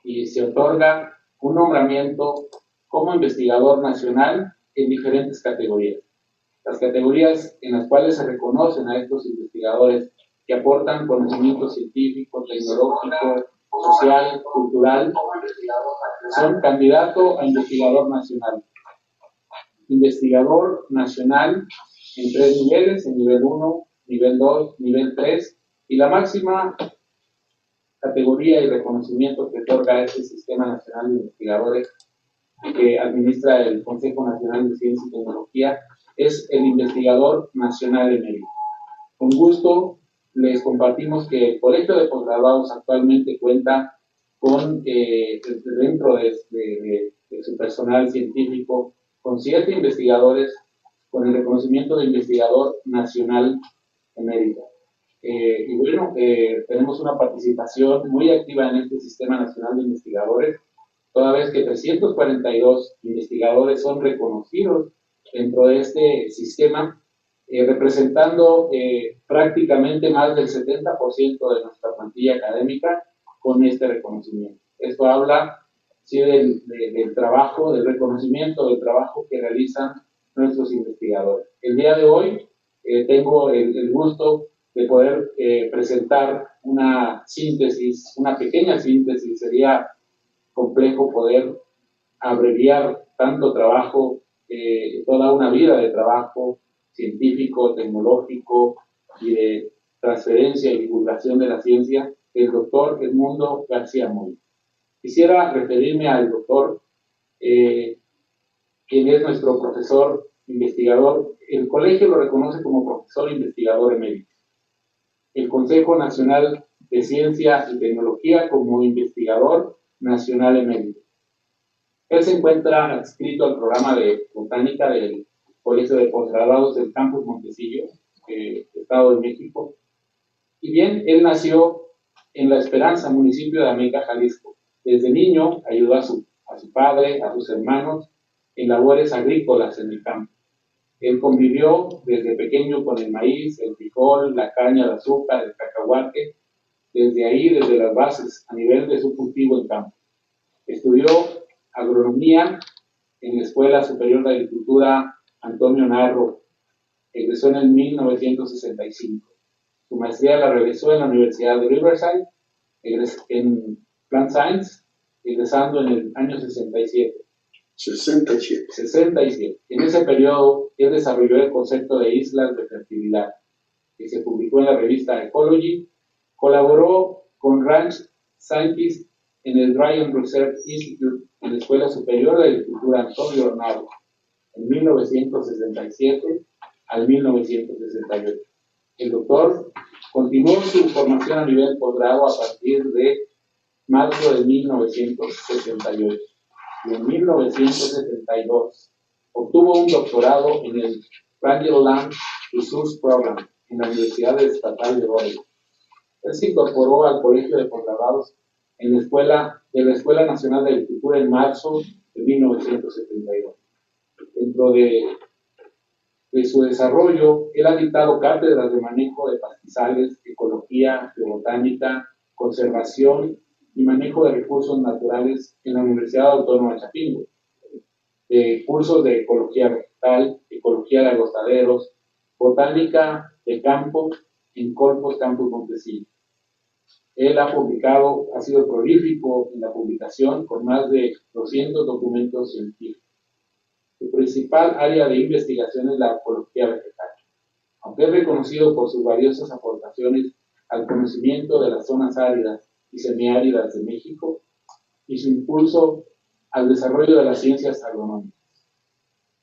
y se otorga un nombramiento como investigador nacional en diferentes categorías. Las categorías en las cuales se reconocen a estos investigadores que aportan conocimiento científico, tecnológico, social, cultural, son candidato a investigador nacional. Investigador nacional en 3 niveles, en nivel 1, nivel 2, nivel 3, y la máxima categoría y reconocimiento que otorga este Sistema Nacional de Investigadores que administra el Consejo Nacional de Ciencia y Tecnología es el investigador nacional emérito. Con gusto les compartimos que el Colegio de Posgraduados actualmente cuenta con, dentro de su personal científico, con 7 investigadores con el reconocimiento de investigador nacional emérito. Y bueno, tenemos una participación muy activa en este Sistema Nacional de Investigadores, toda vez que 342 investigadores son reconocidos dentro de este sistema, representando prácticamente más del 70% de nuestra plantilla académica con este reconocimiento. Esto habla sí, del trabajo, del reconocimiento del trabajo que realizan nuestros investigadores. El día de hoy tengo el gusto de poder presentar una síntesis, una pequeña síntesis. Sería complejo poder abreviar tanto trabajo, toda una vida de trabajo científico, tecnológico y de transferencia y divulgación de la ciencia del doctor Edmundo García Moya. Quisiera referirme al doctor, quien es nuestro profesor investigador. El colegio lo reconoce como profesor investigador emérito. El Consejo Nacional de Ciencia y Tecnología como investigador nacional emérito. Él se encuentra adscrito al programa de botánica del Colegio de Posgraduados del Campus Montecillo, Estado de México. Y bien, él nació en La Esperanza, municipio de Ameca, Jalisco. Desde niño ayudó a su padre, a sus hermanos, en labores agrícolas en el campo. Él convivió desde pequeño con el maíz, el frijol, la caña de azúcar, el cacahuate, desde ahí, desde las bases, a nivel de su cultivo en campo. Estudió agronomía en la Escuela Superior de Agricultura Antonio Narro. Egresó en el 1965. Su maestría la realizó en la Universidad de Riverside, en Plant Science, egresando en el año 67. 67. En ese periodo, él desarrolló el concepto de islas de fertilidad, que se publicó en la revista Ecology. Colaboró con Ranch Scientists en el Ryan Research Institute en la Escuela Superior de Agricultura Antonio Narro, en 1967 al 1968. El doctor continuó su formación a nivel posgrado a partir de marzo de 1968. Y en 1972 obtuvo un doctorado en el Rangeland Resource Program en la Universidad Estatal de Oregon. Él se incorporó al Colegio de Posgraduados de la Escuela Nacional de Agricultura en marzo de 1972. Dentro de su desarrollo, él ha dictado cátedras de manejo de pastizales, ecología, geobotánica, conservación y manejo de recursos naturales en la Universidad Autónoma de Chapingo, cursos de ecología vegetal, ecología de agostaderos, botánica de campo en Corpus Campus Montecillo. Él ha sido prolífico en la publicación con más de 200 documentos científicos. Su principal área de investigación es la ecología vegetal, aunque es reconocido por sus valiosas aportaciones al conocimiento de las zonas áridas y semiáridas de México y su impulso al desarrollo de las ciencias agronómicas.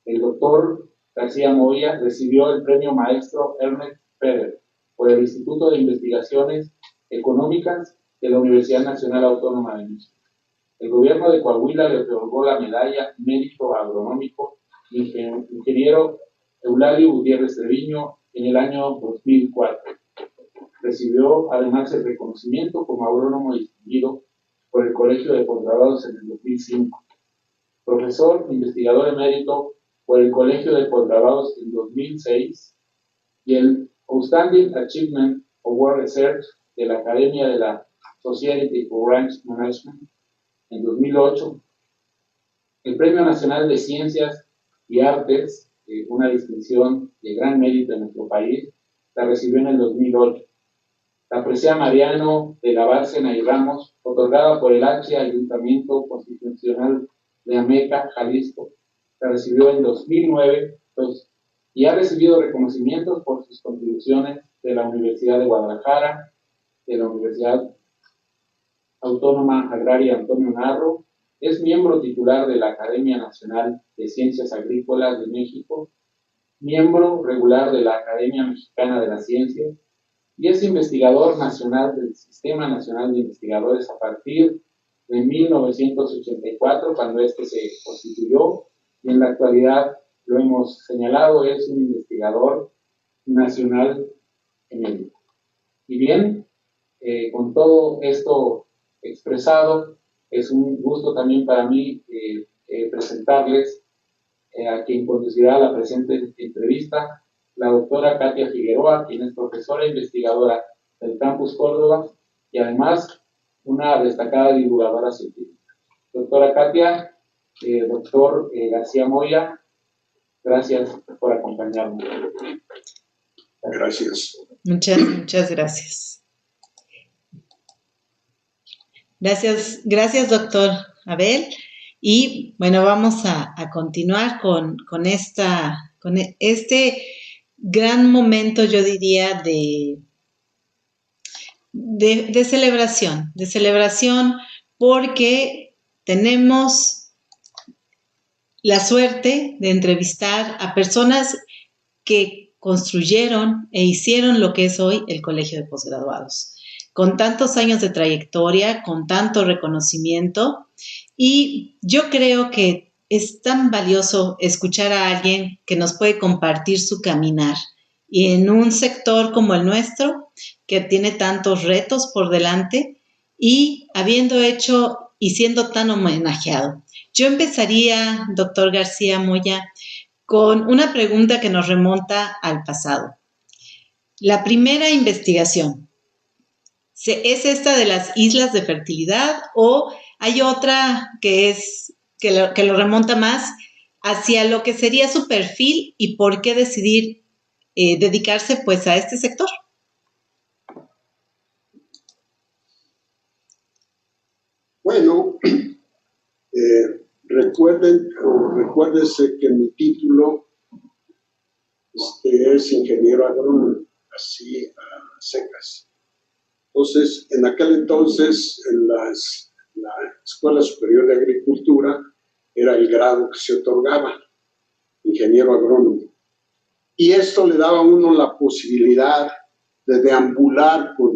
El doctor García Moya recibió el premio maestro Ernest Feder por el Instituto de Investigaciones Económicas de la Universidad Nacional Autónoma de México. El gobierno de Coahuila le otorgó la medalla Mérito Agronómico ingeniero Eulalio Gutiérrez Treviño en el año 2004. Recibió además el reconocimiento como agrónomo distinguido por el Colegio de Posgraduados en el 2005. Profesor investigador emérito por el Colegio de Posgraduados en 2006 y el Outstanding Achievement Award Research de la Academia de la Society for Ranch Management en 2008. El Premio Nacional de Ciencias y Artes, una distinción de gran mérito en nuestro país, la recibió en el 2008. La presea Mariano de la Bárcena y Ramos, otorgada por el H. Ayuntamiento Constitucional de Ameca, Jalisco, la recibió en 2009 y ha recibido reconocimientos por sus contribuciones de la Universidad de Guadalajara, de la Universidad Autónoma Agraria Antonio Narro. Es miembro titular de la Academia Nacional de Ciencias Agrícolas de México, miembro regular de la Academia Mexicana de las Ciencias y es investigador nacional del Sistema Nacional de Investigadores a partir de 1984, cuando este se constituyó, y en la actualidad, lo hemos señalado, es un investigador nacional emérito. Y bien, con todo esto expresado, es un gusto también para mí presentarles a quien conducirá la presente entrevista, la doctora Katia Figueroa, quien es profesora e investigadora del Campus Córdoba y además una destacada divulgadora científica. Doctora Katia, doctor García Moya, gracias por acompañarnos. Gracias. Muchas gracias. Gracias, doctor Abel. Y bueno, vamos a continuar con este gran momento, yo diría, de celebración, porque tenemos la suerte de entrevistar a personas que construyeron e hicieron lo que es hoy el Colegio de Posgraduados, con tantos años de trayectoria, con tanto reconocimiento, y yo creo que es tan valioso escuchar a alguien que nos puede compartir su caminar, y en un sector como el nuestro, que tiene tantos retos por delante, y habiendo hecho y siendo tan homenajeado. Yo empezaría, doctor García Moya, con una pregunta que nos remonta al pasado. La primera investigación, ¿es esta de las islas de fertilidad o hay otra que lo remonta más hacia lo que sería su perfil y por qué decidir dedicarse pues a este sector? Bueno, recuérdese que mi título es ingeniero agrónomo, así a secas. Entonces, en aquel entonces, en la Escuela Superior de Agricultura, era el grado que se otorgaba, ingeniero agrónomo. Y esto le daba a uno la posibilidad de deambular por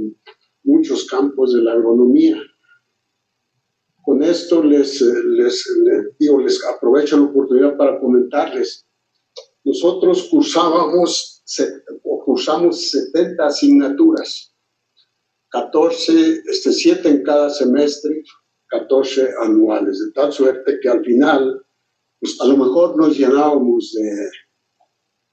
muchos campos de la agronomía. Con esto les aprovecho la oportunidad para comentarles. Nosotros cursamos 70 asignaturas, 7 en cada semestre, 14 anuales, de tal suerte que al final, pues a lo mejor nos llenábamos de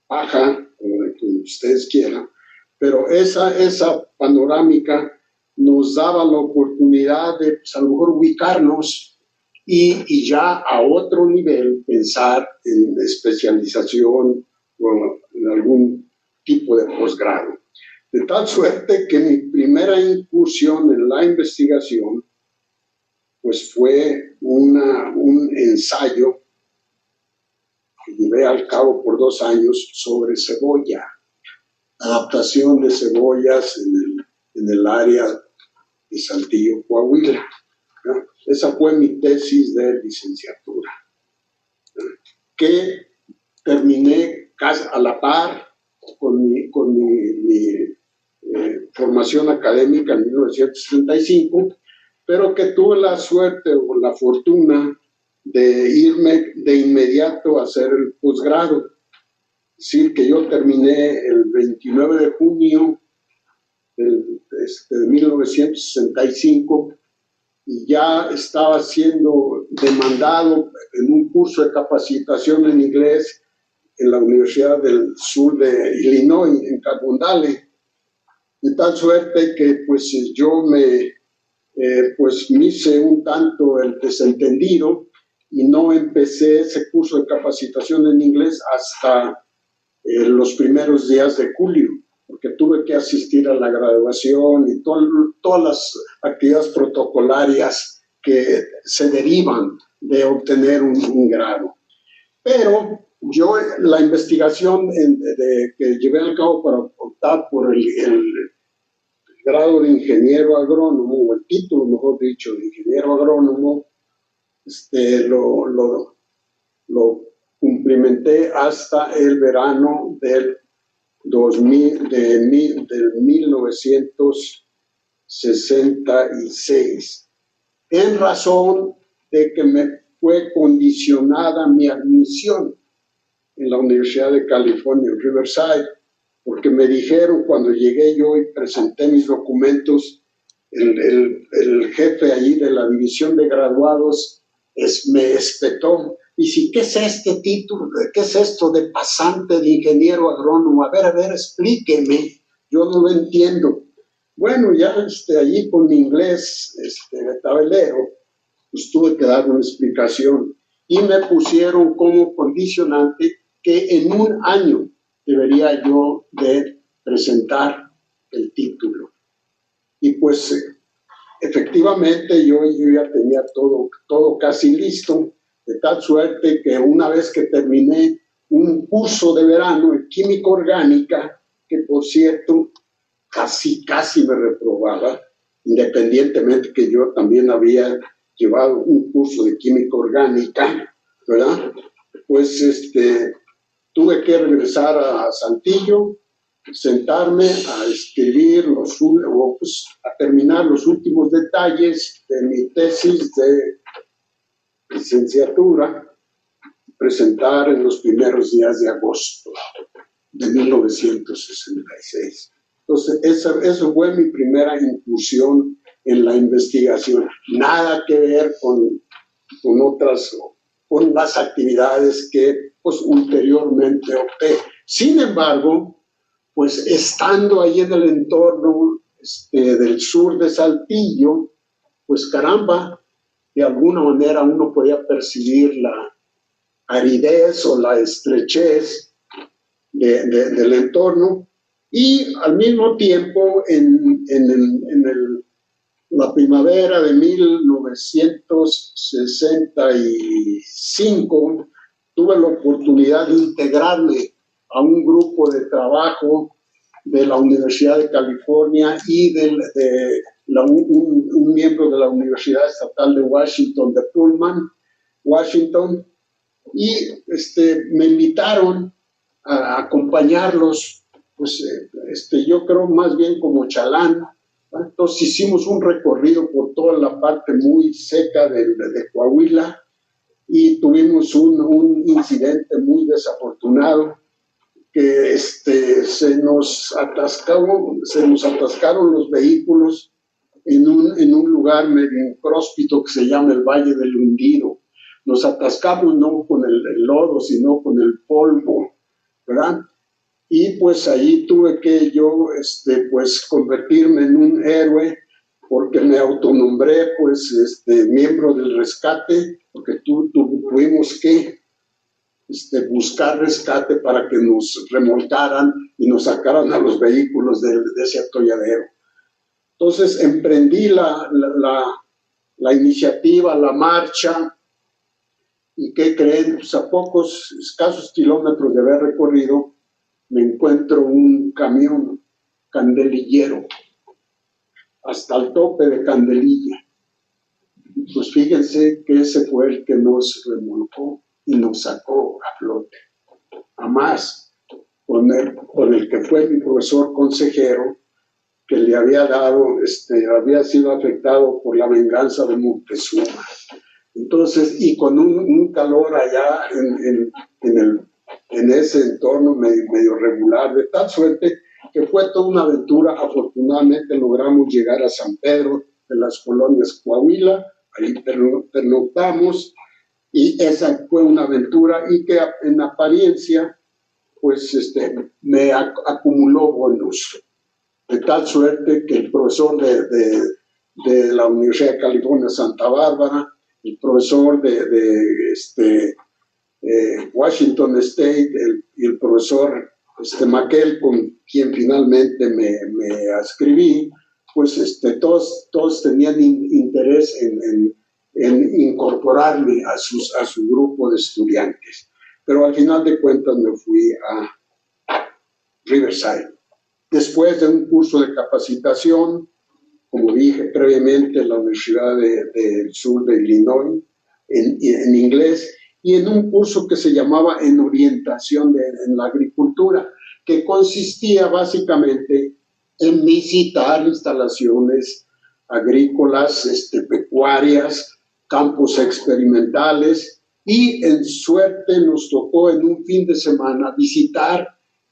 paja, o de que ustedes quieran, pero esa panorámica nos daba la oportunidad de, pues, a lo mejor ubicarnos y ya a otro nivel pensar en especialización o en algún tipo de posgrado. De tal suerte que mi primera incursión en la investigación pues fue un ensayo que llevé a cabo por 2 años sobre cebolla, adaptación de cebollas en el área de Saltillo, Coahuila. ¿No? Esa fue mi tesis de licenciatura, ¿no? Que terminé casi a la par con mi formación académica en 1965, pero que tuve la suerte o la fortuna de irme de inmediato a hacer el posgrado. Es decir, que yo terminé el 29 de junio de 1965 y ya estaba siendo demandado en un curso de capacitación en inglés en la Universidad del Sur de Illinois, en Carbondale. De tal suerte que pues yo me pues me hice un tanto el desentendido y no empecé ese curso de capacitación en inglés hasta los primeros días de julio, porque tuve que asistir a la graduación y todas las actividades protocolarias que se derivan de obtener un grado. Pero yo la investigación que llevé a cabo para optar por el grado de ingeniero agrónomo, o el título, mejor dicho, de ingeniero agrónomo, lo cumplimenté hasta el verano del 1966, en razón de que me fue condicionada mi admisión en la Universidad de California, en Riverside, porque me dijeron cuando llegué yo y presenté mis documentos, el jefe allí de la división de graduados me espetó. Y si, ¿qué es este título? ¿Qué es esto de pasante de ingeniero agrónomo? A ver, explíqueme. Yo no lo entiendo. Bueno, ya allí con mi inglés de tabelero, pues tuve que dar una explicación. Y me pusieron como condicionante que en un año debería yo de presentar el título. Y pues efectivamente yo ya tenía todo casi listo, de tal suerte que una vez que terminé un curso de verano en química orgánica, que por cierto casi me reprobaba, independientemente que yo también había llevado un curso de química orgánica, ¿verdad? Pues tuve que regresar a Saltillo, sentarme a escribir a terminar los últimos detalles de mi tesis de licenciatura, presentar en los primeros días de agosto de 1966. Entonces, eso fue mi primera incursión en la investigación. Nada que ver con las actividades que pues ulteriormente opté. Sin embargo, pues estando ahí en el entorno del sur de Saltillo, pues caramba, de alguna manera uno podía percibir la aridez o la estrechez del entorno, y al mismo tiempo en la primavera de 1965 tuve la oportunidad de integrarme a un grupo de trabajo de la Universidad de California y un miembro de la Universidad Estatal de Washington, de Pullman, Washington, y me invitaron a acompañarlos, pues yo creo más bien como chalán. Entonces hicimos un recorrido por toda la parte muy seca de Coahuila, y tuvimos un incidente muy desafortunado, que se nos atascaron los vehículos en un lugar medio incróspito que se llama el Valle del Hundido. Nos atascamos no con el lodo, sino con el polvo, ¿verdad? Y pues allí tuve que yo pues convertirme en un héroe, porque me autonombré pues miembro del rescate, porque tuvimos que buscar rescate para que nos remolcaran y nos sacaran a los vehículos de ese atolladero. Entonces emprendí la iniciativa, la marcha, y ¿qué creen? Pues a pocos escasos kilómetros de haber recorrido, me encuentro un camión candelillero hasta el tope de Candelilla. Pues fíjense que ese fue el que nos remolcó y nos sacó a flote. Además, con el que fue mi profesor consejero, que le había había sido afectado por la venganza de Moctezuma. Entonces, y con un calor allá en ese entorno medio regular, de tal suerte que fue toda una aventura. Afortunadamente logramos llegar a San Pedro de las Colonias, Coahuila, ahí pernoctamos, y esa fue una aventura, y que en apariencia pues me acumuló bonos, de tal suerte que el profesor de de la Universidad de California, Santa Bárbara, el profesor de Washington State, y el profesor Maquel, con quien finalmente me ascribí, pues todos tenían interés en incorporarme a su grupo de estudiantes. Pero al final de cuentas me fui a Riverside. Después de un curso de capacitación, como dije previamente, en la Universidad del Sur de Illinois, en inglés, y en un curso que se llamaba En Orientación en la Agricultura, que consistía básicamente en visitar instalaciones agrícolas, pecuarias, campos experimentales, y en suerte nos tocó en un fin de semana visitar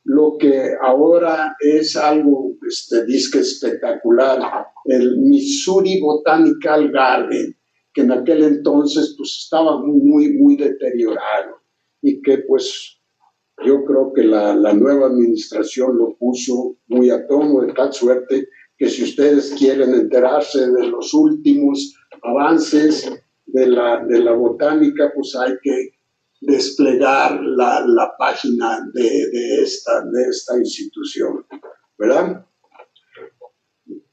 lo que ahora es algo disque espectacular, el Missouri Botanical Garden, que en aquel entonces pues estaba muy deteriorado, y que pues yo creo que la nueva administración lo puso muy a tono, de tal suerte que si ustedes quieren enterarse de los últimos avances de la botánica, pues hay que desplegar la página de esta institución, ¿verdad?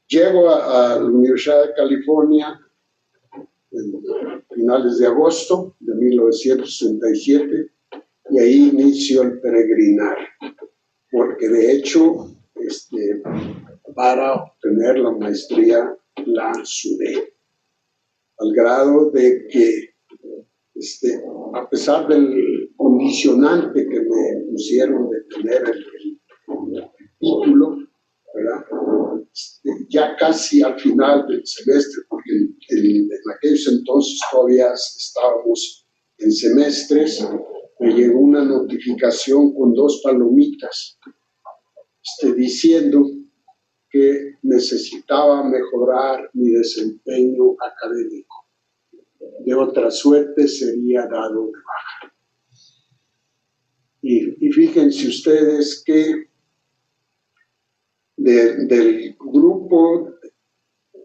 Llego a la Universidad de California en finales de agosto de 1967, y ahí inicio el peregrinar, porque de hecho, para obtener la maestría la sudé, al grado de que, a pesar del condicionante que me pusieron de tener el título, ¿verdad? Ya casi al final del semestre, porque en aquellos entonces todavía estábamos en semestres, me llegó una notificación con 2 palomitas, diciendo que necesitaba mejorar mi desempeño académico. De otra suerte sería dado de baja. Y fíjense ustedes que del grupo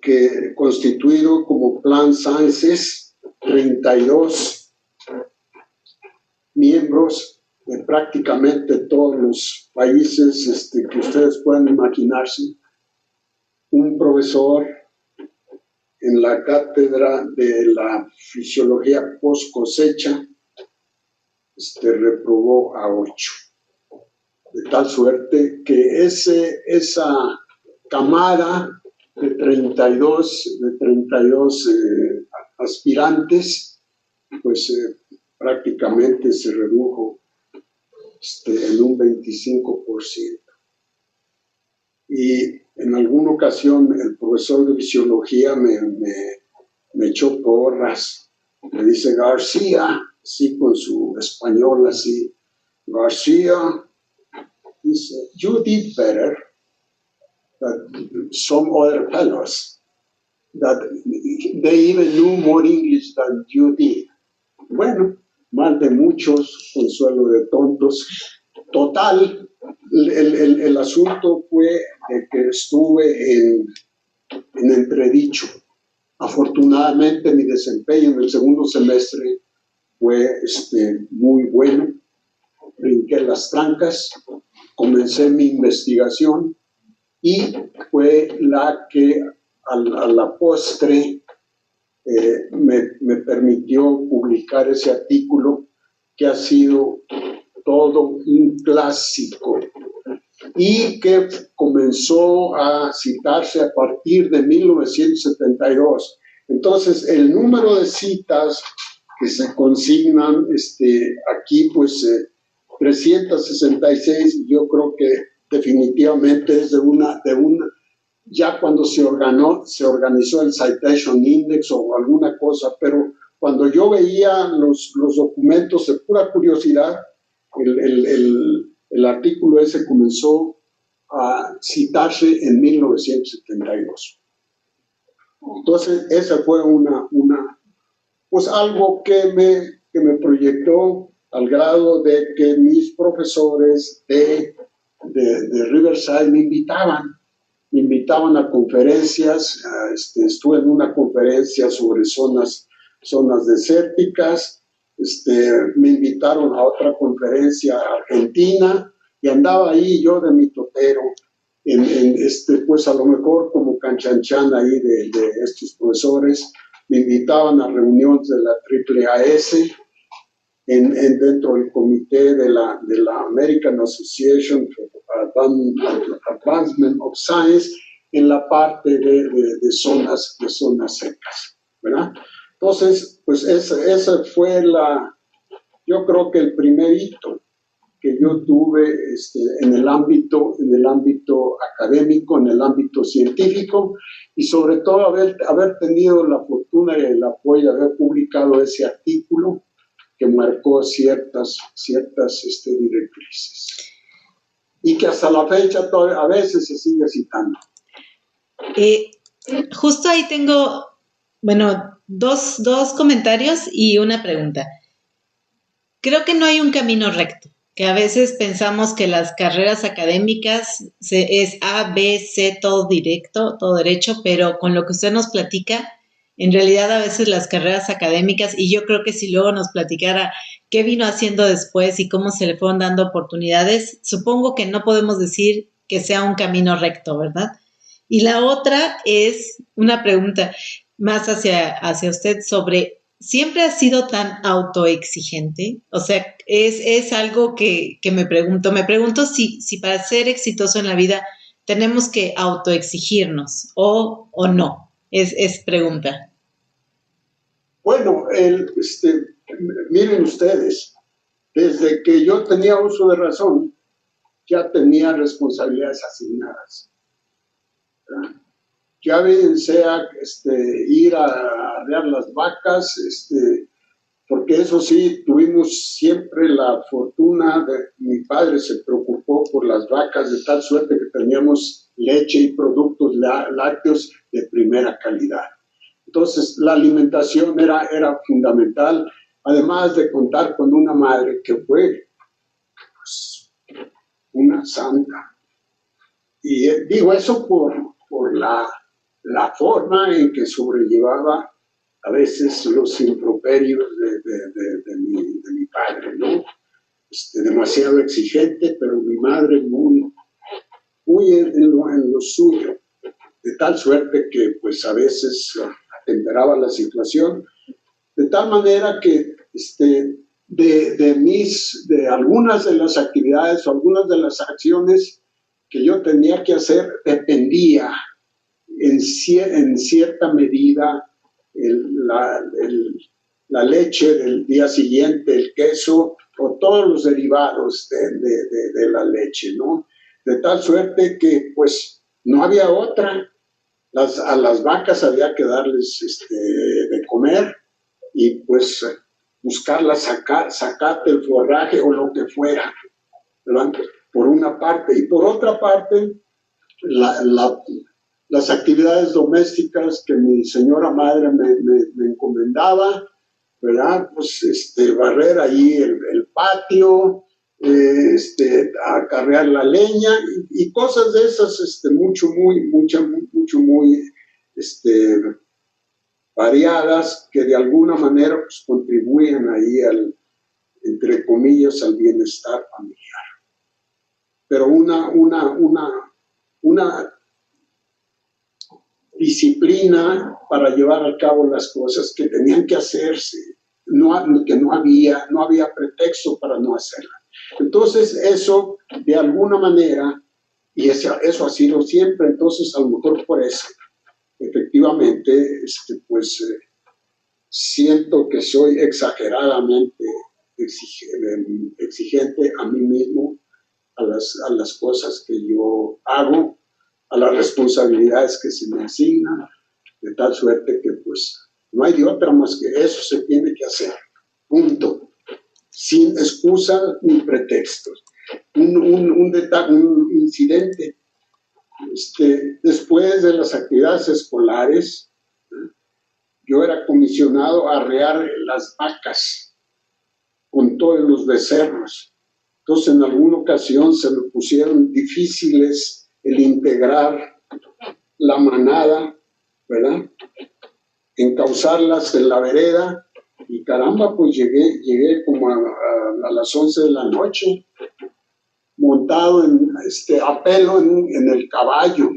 que constituido como Plan Sciences, 32 miembros de prácticamente todos los países que ustedes puedan imaginarse, un profesor en la cátedra de la fisiología post cosecha reprobó a 8. De tal suerte que esa camada de 32 aspirantes, pues prácticamente se redujo en un 25%. Y en alguna ocasión el profesor de fisiología me echó porras. Me dice: García, sí, con su español así, García, dice, you did better than some other fellows, that they even knew more English than you did. Bueno, mal de muchos, consuelo de tontos. Total, el asunto fue de que estuve en entredicho. Afortunadamente mi desempeño en el segundo semestre fue muy bueno. Brinqué las trancas, comencé mi investigación, y fue la que a la postre me permitió publicar ese artículo, que ha sido todo un clásico y que comenzó a citarse a partir de 1972. Entonces, el número de citas que se consignan aquí, pues 366, yo creo que definitivamente es de una ya cuando se organizó el Citation Index o alguna cosa, pero cuando yo veía los documentos de pura curiosidad, el artículo ese comenzó a citarse en 1972. Entonces, esa fue pues algo que me proyectó al grado de que mis profesores de Riverside me me invitaban a conferencias, estuve en una conferencia sobre zonas desérticas, me invitaron a otra conferencia a Argentina y andaba ahí yo de mitotero, pues a lo mejor como canchanchan ahí de estos profesores. Me invitaban a reuniones de la AAAS, dentro del comité de la American Association for Advancement of Science, en la parte de zonas secas, ¿verdad? Entonces, pues esa fue yo creo que el primer hito que yo tuve en el ámbito académico, en el ámbito científico, y sobre todo haber tenido la fortuna y el apoyo de haber publicado ese artículo que marcó ciertas directrices. Y que hasta la fecha todavía, a veces se sigue citando. Justo ahí tengo, bueno, dos comentarios y una pregunta. Creo que no hay un camino recto, que a veces pensamos que las carreras académicas es A, B, C, todo directo, todo derecho, pero con lo que usted nos platica, en realidad a veces las carreras académicas, y yo creo que si luego nos platicara qué vino haciendo después y cómo se le fueron dando oportunidades, supongo que no podemos decir que sea un camino recto, ¿verdad? Y la otra es una pregunta más hacia usted sobre, ¿siempre ha sido tan autoexigente? O sea, es algo que me pregunto. Me pregunto si para ser exitoso en la vida tenemos que autoexigirnos o no. Es pregunta. Bueno, miren ustedes, desde que yo tenía uso de razón, ya tenía responsabilidades asignadas. ¿Verdad? Ya bien sea ir a arrear las vacas, porque eso sí, tuvimos siempre la fortuna mi padre se preocupó por las vacas de tal suerte que teníamos leche y productos lácteos de primera calidad. Entonces, la alimentación era fundamental, además de contar con una madre que fue pues, una santa. Y digo eso por la forma en que sobrellevaba a veces los improperios de mi padre, ¿no? Demasiado exigente, pero mi madre muy en lo suyo, de tal suerte que pues a veces atemperaba la situación, de tal manera que de algunas de las actividades o algunas de las acciones que yo tenía que hacer dependía en cierta medida la leche del día siguiente, el queso o todos los derivados de la leche, ¿no? De tal suerte que pues no había otra. A las vacas había que darles de comer y pues buscarlas, sacarte el forraje o lo que fuera, ¿verdad? Por una parte. Y por otra parte, las actividades domésticas que mi señora madre me encomendaba, ¿verdad? Pues barrer ahí el patio, acarrear la leña y cosas de esas, mucho muy variadas que de alguna manera pues, contribuyen ahí entre comillas, al bienestar familiar. Pero una disciplina para llevar a cabo las cosas que tenían que hacerse, que no había pretexto para no hacerla. Entonces eso de alguna manera, y eso ha sido siempre, entonces a lo mejor por eso, efectivamente, pues siento que soy exageradamente exigente a mí mismo, a las cosas que yo hago, a las responsabilidades que se me asignan, de tal suerte que pues no hay de otra más que eso se tiene que hacer, punto, sin excusa ni pretextos. Un incidente, después de las actividades escolares, yo era comisionado a arrear las vacas con todos los becerros. Entonces, en alguna ocasión se me pusieron difíciles el integrar la manada, ¿verdad? Encauzarlas en la vereda, y caramba, pues llegué como a las 11 de la noche, montado a pelo en el caballo,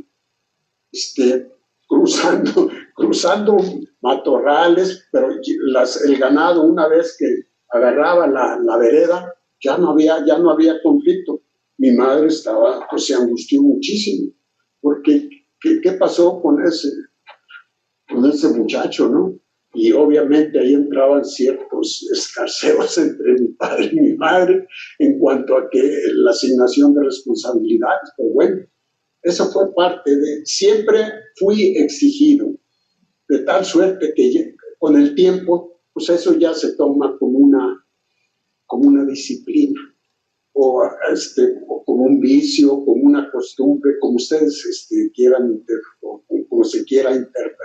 cruzando matorrales, pero el ganado, una vez que agarraba la vereda, ya no había conflicto. Mi madre pues se angustió muchísimo, porque ¿qué pasó con ese muchacho, no? Y obviamente ahí entraban ciertos escarceos entre mi padre y mi madre en cuanto a que la asignación de responsabilidades, pero bueno, eso fue parte de, siempre fui exigido, de tal suerte que con el tiempo, pues eso ya se toma como una disciplina, o como un vicio, como una costumbre, como ustedes quieran, o como se quiera interpretar.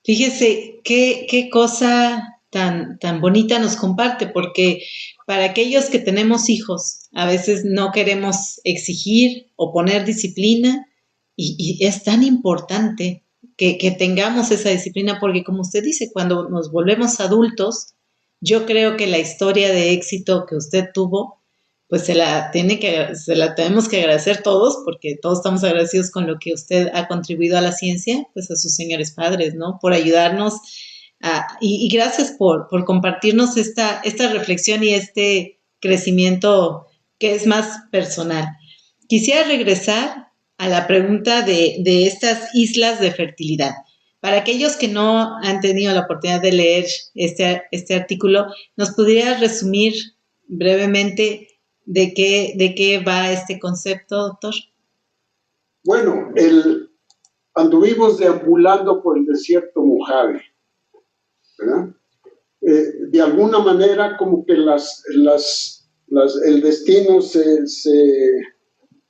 Fíjese qué cosa tan bonita nos comparte, porque para aquellos que tenemos hijos, a veces no queremos exigir o poner disciplina, y es tan importante que tengamos esa disciplina, porque como usted dice, cuando nos volvemos adultos, yo creo que la historia de éxito que usted tuvo, pues se la tenemos que agradecer todos, porque todos estamos agradecidos con lo que usted ha contribuido a la ciencia, pues a sus señores padres, ¿no? Por ayudarnos y gracias por compartirnos esta reflexión y este crecimiento que es más personal. Quisiera regresar a la pregunta de estas islas de fertilidad. Para aquellos que no han tenido la oportunidad de leer este artículo, ¿nos podría resumir brevemente de qué va este concepto, doctor? Bueno, anduvimos deambulando por el desierto Mojave, ¿verdad? De alguna manera como que el destino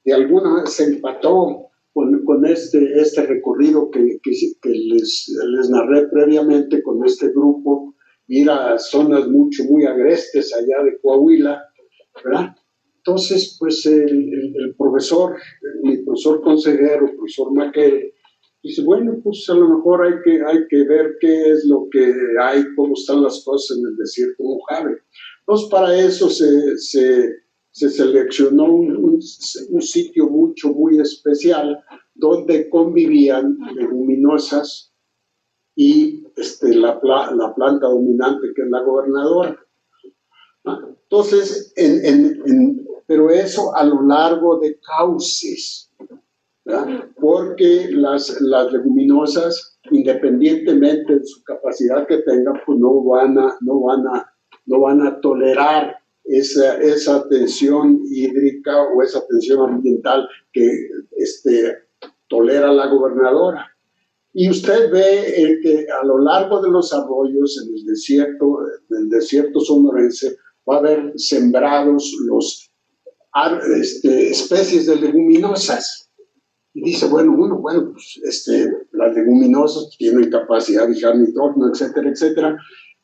de alguna se empató con este recorrido que les narré previamente con este grupo, ir a zonas muy agrestes allá de Coahuila, ¿verdad? Entonces, pues el profesor, mi profesor consejero, el profesor Maquel, dice, bueno, pues a lo mejor hay que ver qué es lo que hay, cómo están las cosas en el desierto Mojave. Entonces, para eso se seleccionó un sitio muy especial donde convivían leguminosas y la planta dominante, que es la gobernadora. Entonces, pero eso a lo largo de cauces, ¿verdad? Porque las leguminosas, independientemente de su capacidad que tengan, pues no van a tolerar esa tensión hídrica o esa tensión ambiental que tolera la gobernadora. Y usted ve que a lo largo de los arroyos en el desierto sonorense, va a haber sembrados especies de leguminosas. Y dice, bueno, pues, las leguminosas tienen capacidad de fijar nitrógeno, etcétera, etcétera,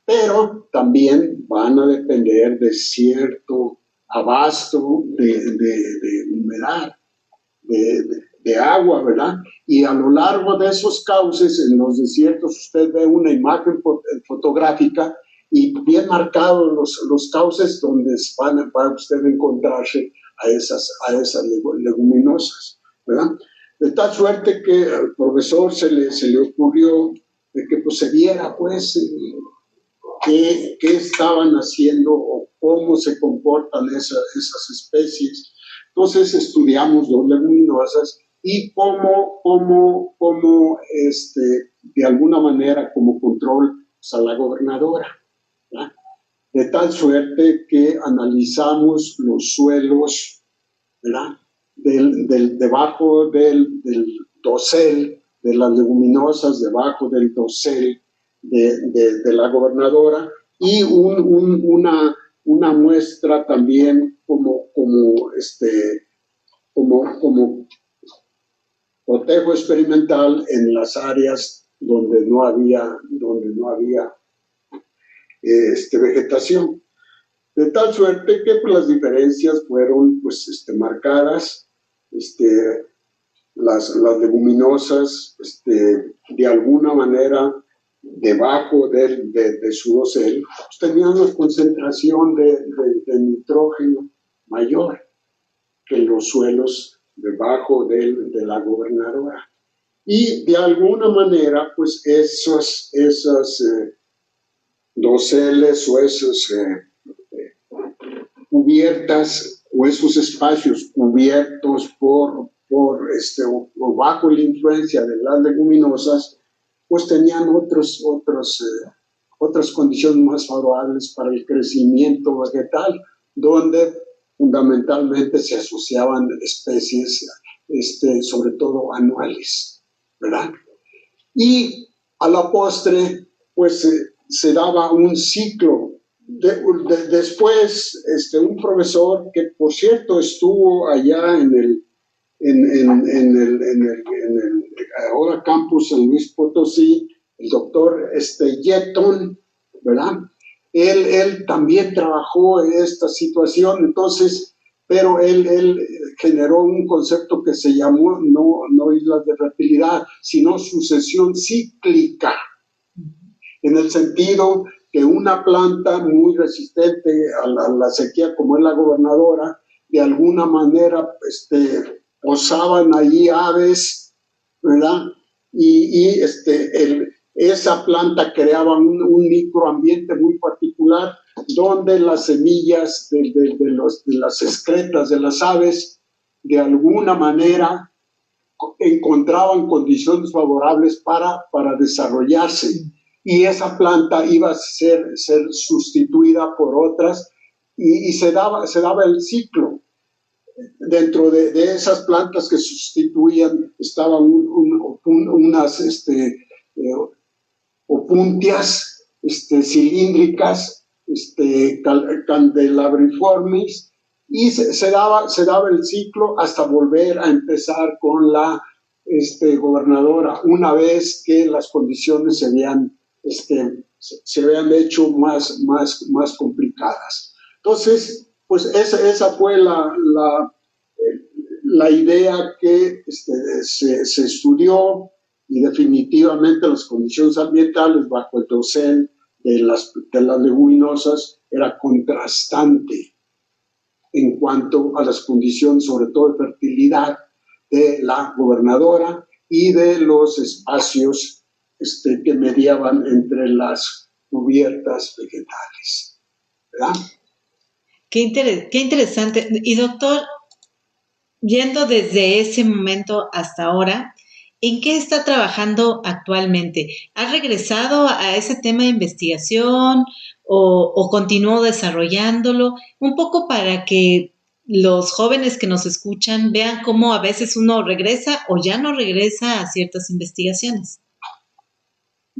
pero también van a depender de cierto abasto de humedad, de agua, ¿verdad? Y a lo largo de esos cauces, en los desiertos, usted ve una imagen fotográfica y bien marcados los cauces donde va usted a encontrarse a esas leguminosas, ¿verdad? De tal suerte que al profesor se le ocurrió de que pues, se viera pues qué estaban haciendo o cómo se comportan esas especies. Entonces estudiamos dos leguminosas y cómo de alguna manera como control pues, a la gobernadora, ¿verdad? De tal suerte que analizamos los suelos, ¿verdad? Debajo del dosel de las leguminosas, debajo del dosel de la gobernadora, y una muestra también como cotejo experimental en las áreas donde no había vegetación. De tal suerte que pues, las diferencias fueron pues, marcadas. las leguminosas, de alguna manera, debajo de su dosel, pues tenían una concentración de nitrógeno mayor que los suelos debajo de la gobernadora. Y de alguna manera, pues esas doseles o esas cubiertas o esos espacios cubiertos o bajo la influencia de las leguminosas, pues tenían otras condiciones más favorables para el crecimiento vegetal, donde fundamentalmente se asociaban especies, sobre todo anuales, ¿verdad? Y a la postre, pues se daba un ciclo. Después, un profesor que, por cierto, estuvo allá en el ahora campus San Luis Potosí, el doctor Yetton, ¿verdad? Él también trabajó en esta situación, entonces, pero él generó un concepto que se llamó no islas de fertilidad, sino sucesión cíclica, en el sentido que una planta muy resistente a la sequía, como es la gobernadora, de alguna manera posaban allí aves, ¿verdad? Y esa planta creaba un microambiente muy particular donde las semillas de las excretas de las aves de alguna manera encontraban condiciones favorables para desarrollarse, y esa planta iba a ser sustituida por otras, y se daba el ciclo. Dentro de esas plantas que sustituían estaban unas opuntias cilíndricas, candelabriformes, y se daba el ciclo hasta volver a empezar con la gobernadora, una vez que las condiciones se habían hecho más complicadas. Entonces, pues esa fue la idea que se estudió, y definitivamente las condiciones ambientales bajo el dosel de las leguminosas era contrastante en cuanto a las condiciones, sobre todo de fertilidad, de la gobernadora y de los espacios que mediaban entre las cubiertas vegetales, ¿verdad? Qué interesante. Y doctor, yendo desde ese momento hasta ahora, ¿en qué está trabajando actualmente? ¿Ha regresado a ese tema de investigación o continuó desarrollándolo? Un poco para que los jóvenes que nos escuchan vean cómo a veces uno regresa o ya no regresa a ciertas investigaciones.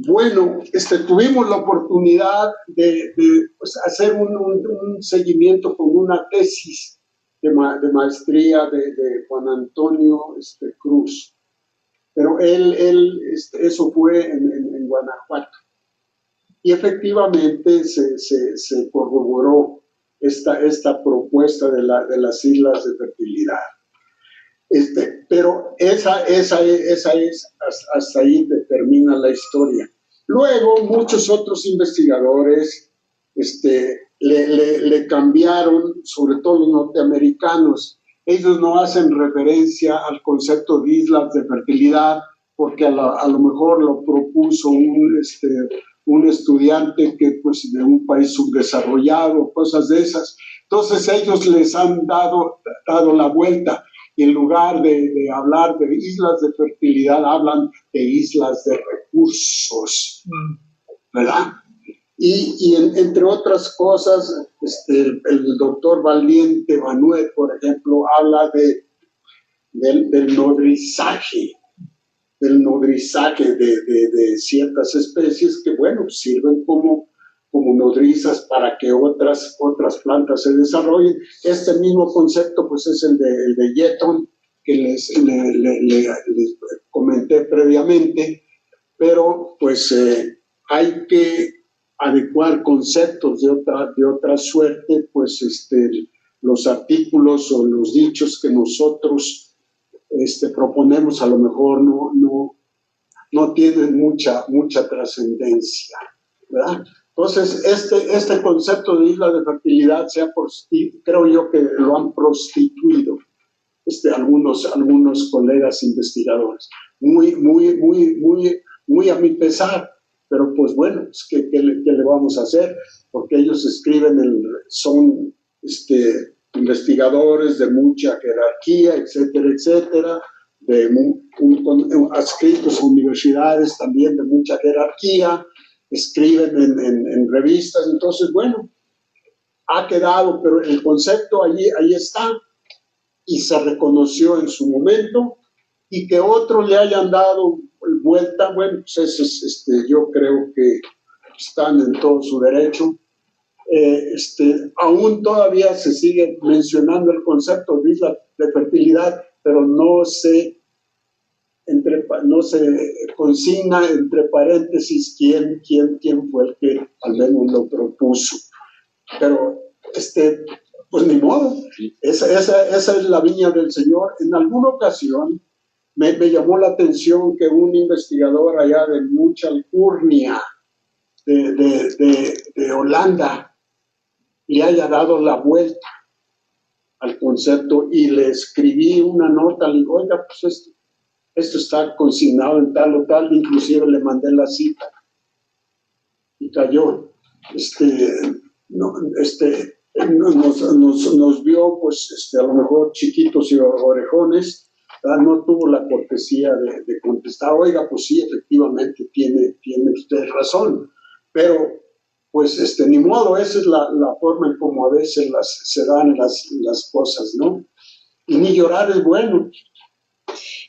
Bueno, tuvimos la oportunidad de pues, hacer un seguimiento con una tesis de maestría de Juan Antonio Cruz, pero eso fue en Guanajuato, y efectivamente se corroboró esta propuesta de las islas de fertilidad. Pero esa es hasta ahí termina la historia. Luego muchos otros investigadores le cambiaron, sobre todo los norteamericanos. Ellos no hacen referencia al concepto de islas de fertilidad porque a lo mejor lo propuso un estudiante que pues de un país subdesarrollado, cosas de esas. Entonces ellos les han dado la vuelta. Y en lugar de hablar de islas de fertilidad, hablan de islas de recursos, ¿verdad? Y entre otras cosas, el doctor Valiente Banuet, por ejemplo, habla del nodrizaje de ciertas especies que, bueno, sirven como nodrizas para que otras plantas se desarrollen. Este mismo concepto pues es el de Yetton, que les comenté previamente, pero pues hay que adecuar conceptos de otra suerte, pues los artículos o los dichos que nosotros proponemos a lo mejor no tienen mucha trascendencia, ¿verdad? Entonces, este concepto de isla de fertilidad creo yo que lo han prostituido algunos colegas investigadores, muy a mi pesar, pero pues bueno, ¿qué le vamos a hacer? Porque ellos son investigadores de mucha jerarquía, etcétera, adscritos a universidades también de mucha jerarquía, escriben en revistas, entonces bueno, ha quedado, pero el concepto ahí está, y se reconoció en su momento, y que otros le hayan dado vuelta, bueno, pues yo creo que están en todo su derecho. Aún todavía se sigue mencionando el concepto de isla de fertilidad, pero no se consigna entre paréntesis quién fue el que al menos lo propuso. Pero pues ni modo, esa es la viña del Señor. En alguna ocasión me llamó la atención que un investigador allá de mucha alcurnia de Holanda le haya dado la vuelta al concepto, y le escribí una nota, le digo, oiga, pues esto está consignado en tal o tal, inclusive le mandé la cita y cayó. Nos vio, pues, a lo mejor chiquitos y orejones, no tuvo la cortesía de contestar, oiga, pues sí, efectivamente tiene usted razón, pero pues ni modo, esa es la forma en como a veces se dan las cosas, ¿no? Y ni llorar es bueno.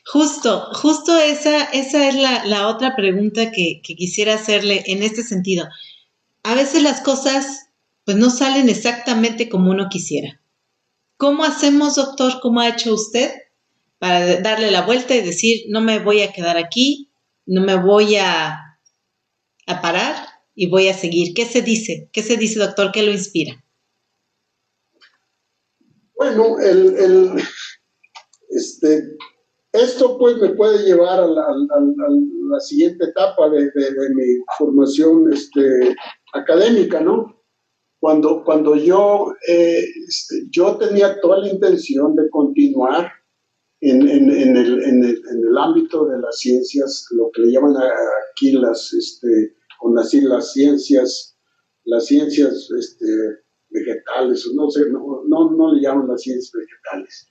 Justo esa es la otra pregunta que quisiera hacerle en este sentido. A veces las cosas pues no salen exactamente como uno quisiera. ¿Cómo hacemos, doctor? ¿Cómo ha hecho usted para darle la vuelta y decir, no me voy a quedar aquí, no me voy a parar y voy a seguir? ¿Qué se dice? ¿Qué se dice, doctor? ¿Qué lo inspira? Bueno, esto pues me puede llevar a la siguiente etapa de mi formación académica, ¿no? Cuando yo tenía toda la intención de continuar en el ámbito de las ciencias, lo que le llaman aquí las ciencias vegetales, no sé, no le llaman las ciencias vegetales.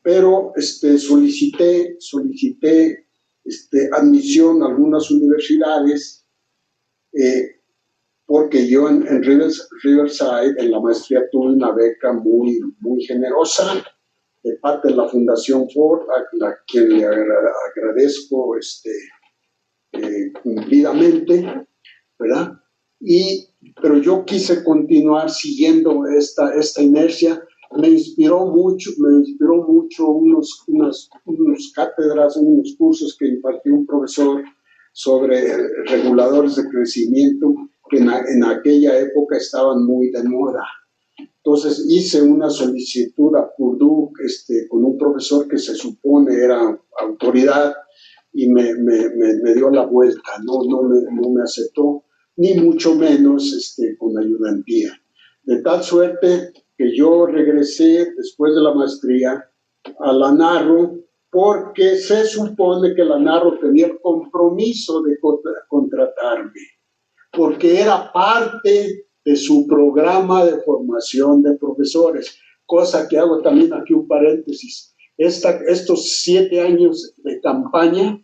Pero solicité admisión a algunas universidades, porque yo en Riverside, en la maestría, tuve una beca muy generosa de parte de la Fundación Ford, a quien le agradezco cumplidamente, ¿verdad? Pero yo quise continuar siguiendo esta inercia. Me inspiró mucho unos cátedras, unos cursos que impartió un profesor sobre reguladores de crecimiento que en aquella época estaban muy de moda. Entonces hice una solicitud a Purdue con un profesor que se supone era autoridad, y me dio la vuelta, no me aceptó, ni mucho menos con ayudantía. De tal suerte que yo regresé después de la maestría a la NARRO, porque se supone que la NARRO tenía el compromiso de contratarme, porque era parte de su programa de formación de profesores, cosa que hago también aquí un paréntesis. Estos 7 años de campaña,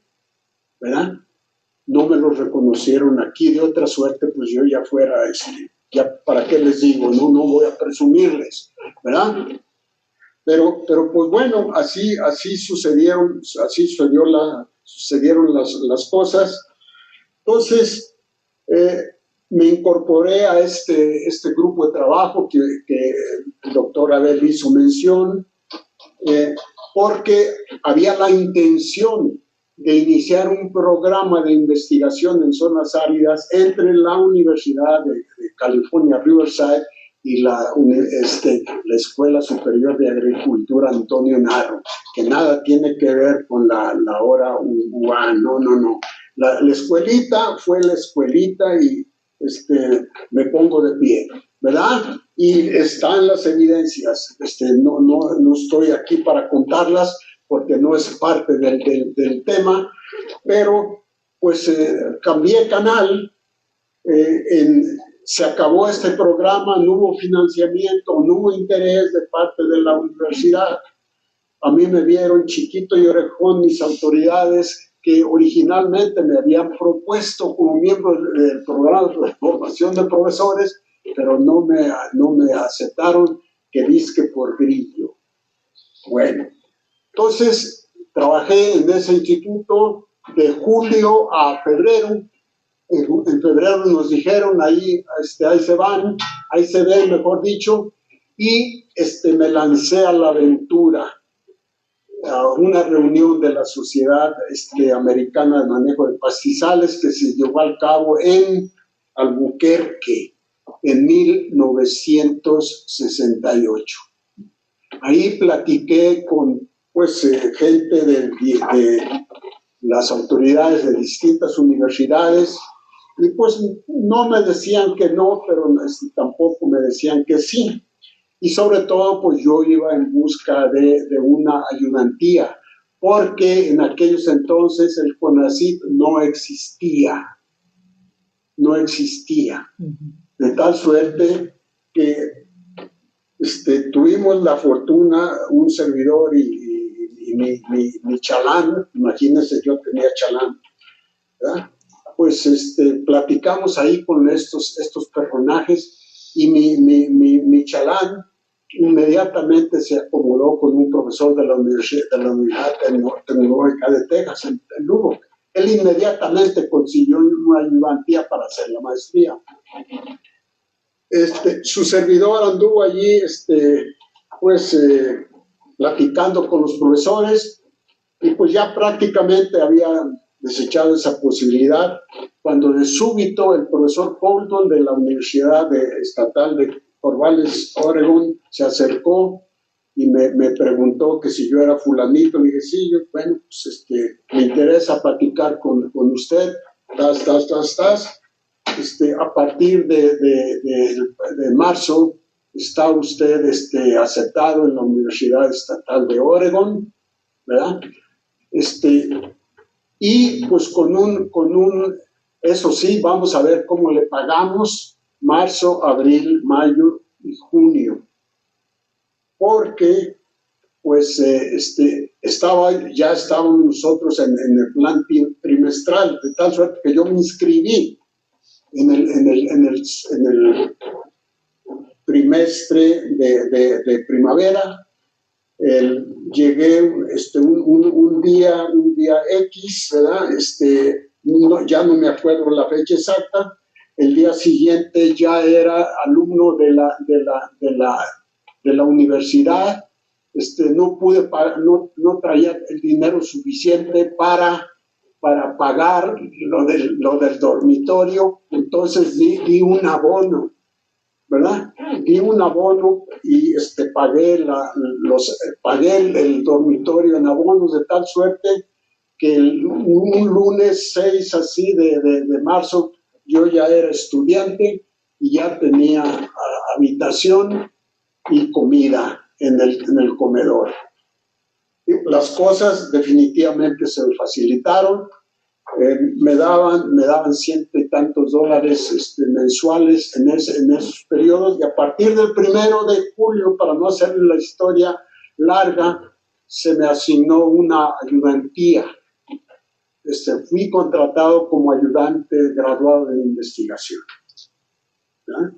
¿verdad?, no me los reconocieron aquí. De otra suerte, pues yo ya fuera, ya para qué les digo, no voy a presumirles, ¿verdad? Pero pues bueno, así sucedieron las cosas. Entonces, me incorporé a este grupo de trabajo que el doctor Abel hizo mención, porque había la intención de iniciar un programa de investigación en zonas áridas entre la Universidad de California, Riverside, y la Escuela Superior de Agricultura Antonio Narro, que nada tiene que ver con la hora UA, no. La escuelita fue la escuelita y me pongo de pie, ¿verdad? Y están las evidencias, no estoy aquí para contarlas porque no es parte del tema, pero pues cambié canal, se acabó este programa, no hubo financiamiento, no hubo interés de parte de la universidad. A mí me vieron chiquito y orejón mis autoridades que originalmente me habían propuesto como miembro del programa de formación de profesores, pero no me aceptaron, que dizque por grillo. Bueno, entonces trabajé en ese instituto de julio a febrero. En febrero nos dijeron, ahí se van, ahí se ven, mejor dicho, y me lancé a la aventura, a una reunión de la Sociedad Americana de Manejo de Pastizales que se llevó a cabo en Albuquerque en 1968. Ahí platiqué con gente de las autoridades de distintas universidades y pues no me decían que no, pero tampoco me decían que sí. Y sobre todo, pues yo iba en busca de una ayudantía, porque en aquellos entonces el CONACYT no existía. De tal suerte que tuvimos la fortuna, un servidor y mi chalán, imagínense, yo tenía chalán, ¿verdad? Pues platicamos ahí con estos personajes y mi chalán inmediatamente se acomodó con un profesor de la Universidad Tecnológica de Texas en Lugo. Él inmediatamente consiguió una ayudantía para hacer la maestría. Su servidor anduvo allí platicando con los profesores y pues ya prácticamente había desechado esa posibilidad cuando de súbito el profesor Bolton de la Universidad Estatal de Corvallis, Oregon, se acercó y me preguntó que si yo era fulanito. Le dije, sí, bueno, pues me interesa platicar con usted, a partir de marzo está usted aceptado en la Universidad Estatal de Oregon, ¿verdad? Y pues eso sí, vamos a ver cómo le pagamos marzo, abril, mayo y junio, porque pues ya estábamos nosotros en el plan trimestral, de tal suerte que yo me inscribí en el trimestre de primavera. Llegué un día X, ¿verdad? Ya no me acuerdo la fecha exacta. El día siguiente ya era alumno de la universidad. No traía el dinero suficiente para pagar lo del dormitorio, entonces di un abono, ¿verdad? Di un abono y pagué el dormitorio en abonos, de tal suerte que un lunes 6 así de marzo yo ya era estudiante y ya tenía habitación y comida en el comedor. Las cosas definitivamente se me facilitaron. Me daban ciento y tantos dólares mensuales en esos periodos, y a partir del 1 de julio, para no hacer la historia larga, se me asignó una ayudantía. Fui contratado como ayudante graduado en investigación. ¿Ya?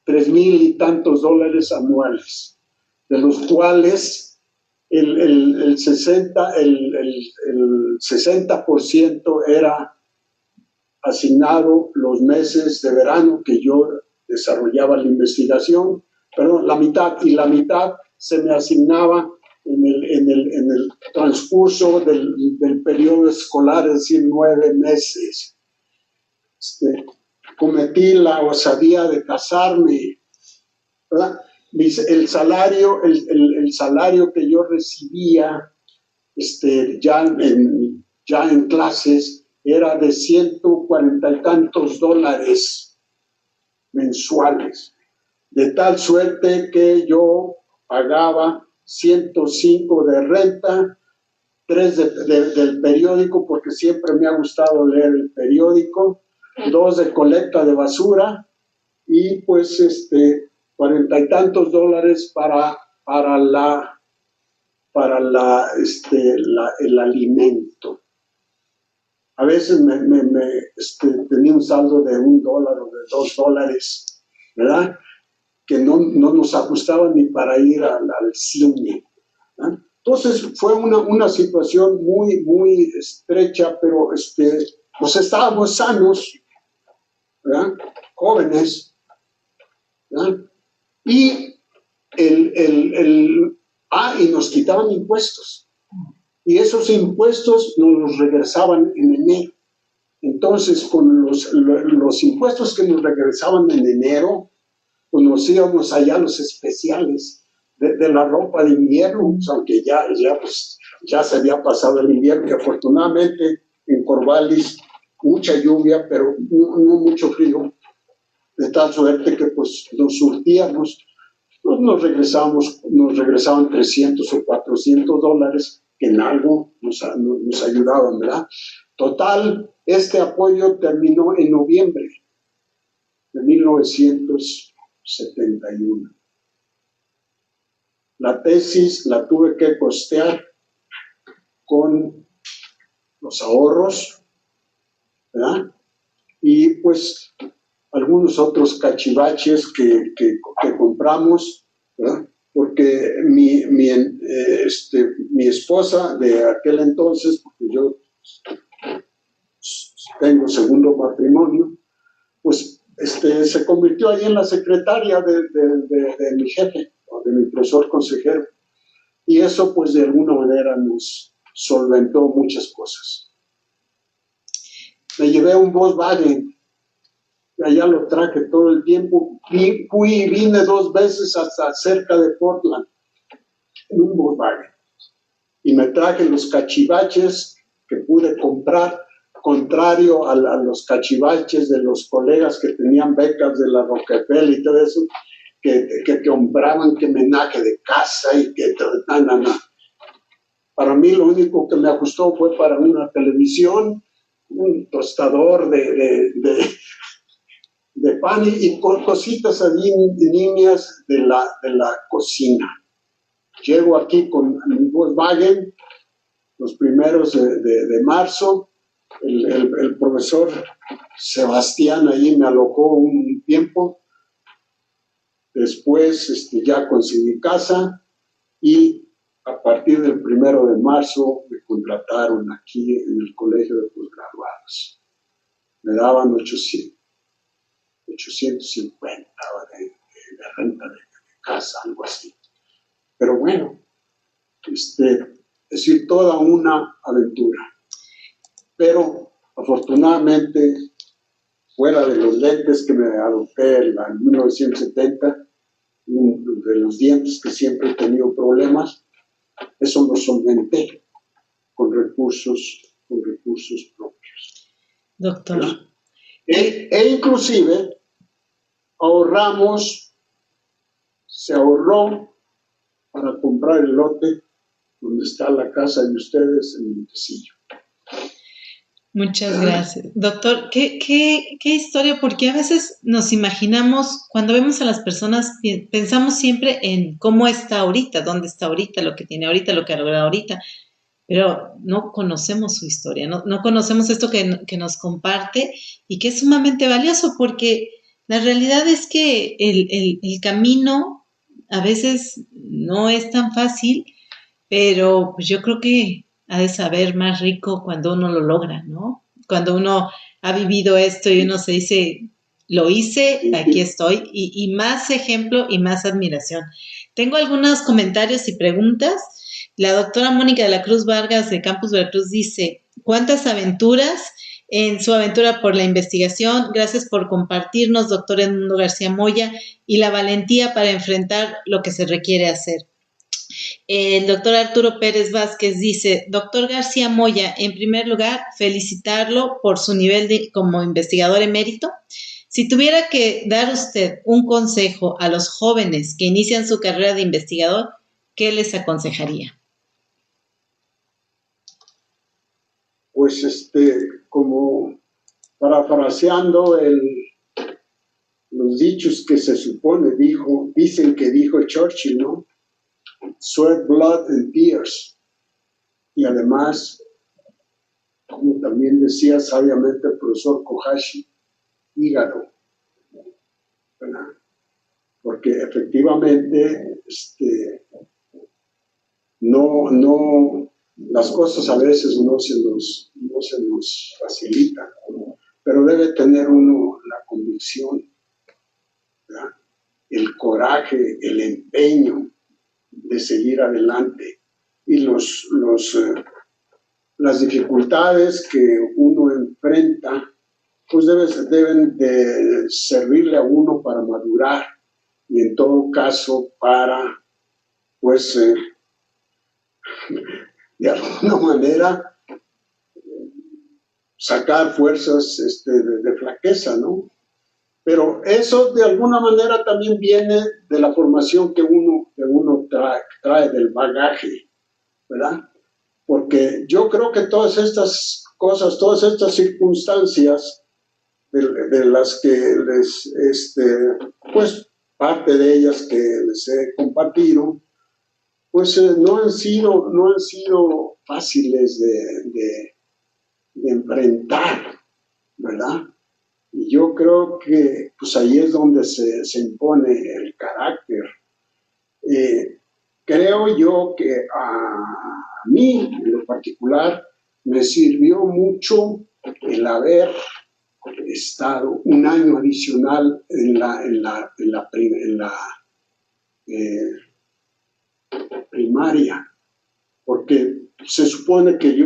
3,000 y tantos dólares anuales, de los cuales el 60% era asignado los meses de verano que yo desarrollaba la investigación, perdón, la mitad se me asignaba en el transcurso del periodo escolar, es decir, 9 meses. Cometí la osadía de casarme, ¿verdad? el salario que yo recibía ya en clases era de 140 y tantos dólares mensuales, de tal suerte que yo pagaba 105 de renta, 3 del periódico, porque siempre me ha gustado leer el periódico, 2 de colecta de basura y pues 40 y tantos dólares para el alimento. A veces tenía un saldo de $1 o de $2, ¿verdad? Que no nos ajustaba ni para ir al cine, ¿verdad? Entonces fue una situación muy, muy estrecha, pero pues estábamos sanos, ¿verdad? Jóvenes, ¿verdad? Y y nos quitaban impuestos. Y esos impuestos nos los regresaban en enero. Entonces, con los impuestos que nos regresaban en enero, pues nos íbamos allá a los especiales de la ropa de invierno, pues, aunque ya se había pasado el invierno, y afortunadamente en Corvallis mucha lluvia, pero no mucho frío, de tal suerte que pues nos surtíamos, pues nos regresaban 300 o 400 dólares, que en algo nos ayudaban, ¿verdad? Total, este apoyo terminó en noviembre de 1971. La tesis la tuve que costear con los ahorros, ¿verdad? Y pues algunos otros cachivaches que compramos, ¿verdad? Porque mi esposa de aquel entonces, porque yo tengo segundo matrimonio, pues se convirtió ahí en la secretaria de mi jefe, de mi profesor consejero, y eso pues de alguna manera nos solventó muchas cosas. Me llevé un Volkswagen, allá lo traje todo el tiempo, fui y vine 2 veces hasta cerca de Portland, en un Volkswagen, y me traje los cachivaches que pude comprar, contrario a los cachivaches de los colegas que tenían becas de la Rockefeller y todo eso, que compraban que menaje de casa y que no. Para mí lo único que me ajustó fue para una televisión, un tostador de pan y cositas allí niñas de la cocina. Llego aquí con mi Volkswagen los primeros de marzo. El profesor Sebastián ahí me alojó un tiempo. Después ya conseguí casa y a partir del 1 de marzo me contrataron aquí en el colegio de posgraduados. Me daban 850 de renta de casa, algo así. Pero bueno, es decir, toda una aventura. Pero afortunadamente, fuera de los lentes que me adopté en 1970, de los dientes que siempre he tenido problemas, eso lo solventé con recursos propios. Doctor. Inclusive se ahorró para comprar el lote donde está la casa de ustedes en Montecillo. Muchas gracias. Doctor, ¿qué historia? Porque a veces nos imaginamos, cuando vemos a las personas, pensamos siempre en cómo está ahorita, dónde está ahorita, lo que tiene ahorita, lo que ha logrado ahorita, pero no conocemos su historia, no conocemos esto que nos comparte y que es sumamente valioso, porque la realidad es que el camino a veces no es tan fácil, pero pues yo creo que ha de saber más rico cuando uno lo logra, ¿no? Cuando uno ha vivido esto y uno se dice, lo hice, aquí estoy, y más ejemplo y más admiración. Tengo algunos comentarios y preguntas. La doctora Mónica de la Cruz Vargas de Campus Veracruz dice, ¿cuántas aventuras en su aventura por la investigación. Gracias por compartirnos, doctor Edmundo García Moya, y la valentía para enfrentar lo que se requiere hacer. El doctor Arturo Pérez Vázquez dice, doctor García Moya, en primer lugar, felicitarlo por su nivel como investigador emérito. Si tuviera que dar usted un consejo a los jóvenes que inician su carrera de investigador, ¿qué les aconsejaría? Pues como parafraseando los dichos que se supone dicen que dijo Churchill, ¿no? Sweat, blood and tears. Y además, como también decía sabiamente el profesor Kohashi, hígado, ¿verdad? Porque efectivamente las cosas a veces no se nos facilitan, pero debe tener uno la convicción, ¿verdad? El coraje, el empeño de seguir adelante y las dificultades que uno enfrenta pues deben de servirle a uno para madurar y en todo caso para pues de alguna manera sacar fuerzas de flaqueza, ¿no? Pero eso de alguna manera también viene de la formación que uno trae del bagaje, ¿verdad? Porque yo creo que todas estas cosas, todas estas circunstancias de las que pues parte de ellas que les he compartido, pues no han sido fáciles de enfrentar, ¿verdad? Y yo creo que pues ahí es donde se impone el carácter. Creo yo que a mí, en lo particular, me sirvió mucho el haber estado un año adicional en la primaria, porque se supone que yo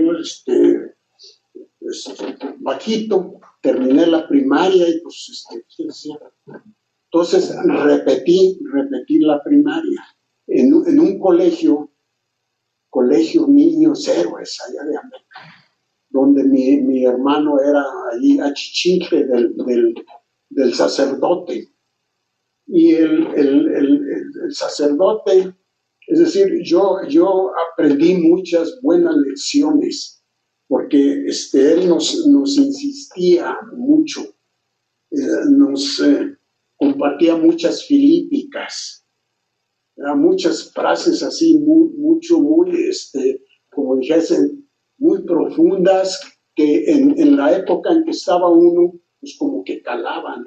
bajito, terminé la primaria y pues entonces repetí la primaria en un colegio Niños Héroes allá de América, donde mi hermano era allí achichincle del sacerdote. Y el sacerdote, es decir, yo aprendí muchas buenas lecciones, porque él nos insistía mucho, nos compartía muchas filípicas, muchas frases así, muy, como dijesen, muy profundas, que en la época en que estaba uno, pues como que calaban.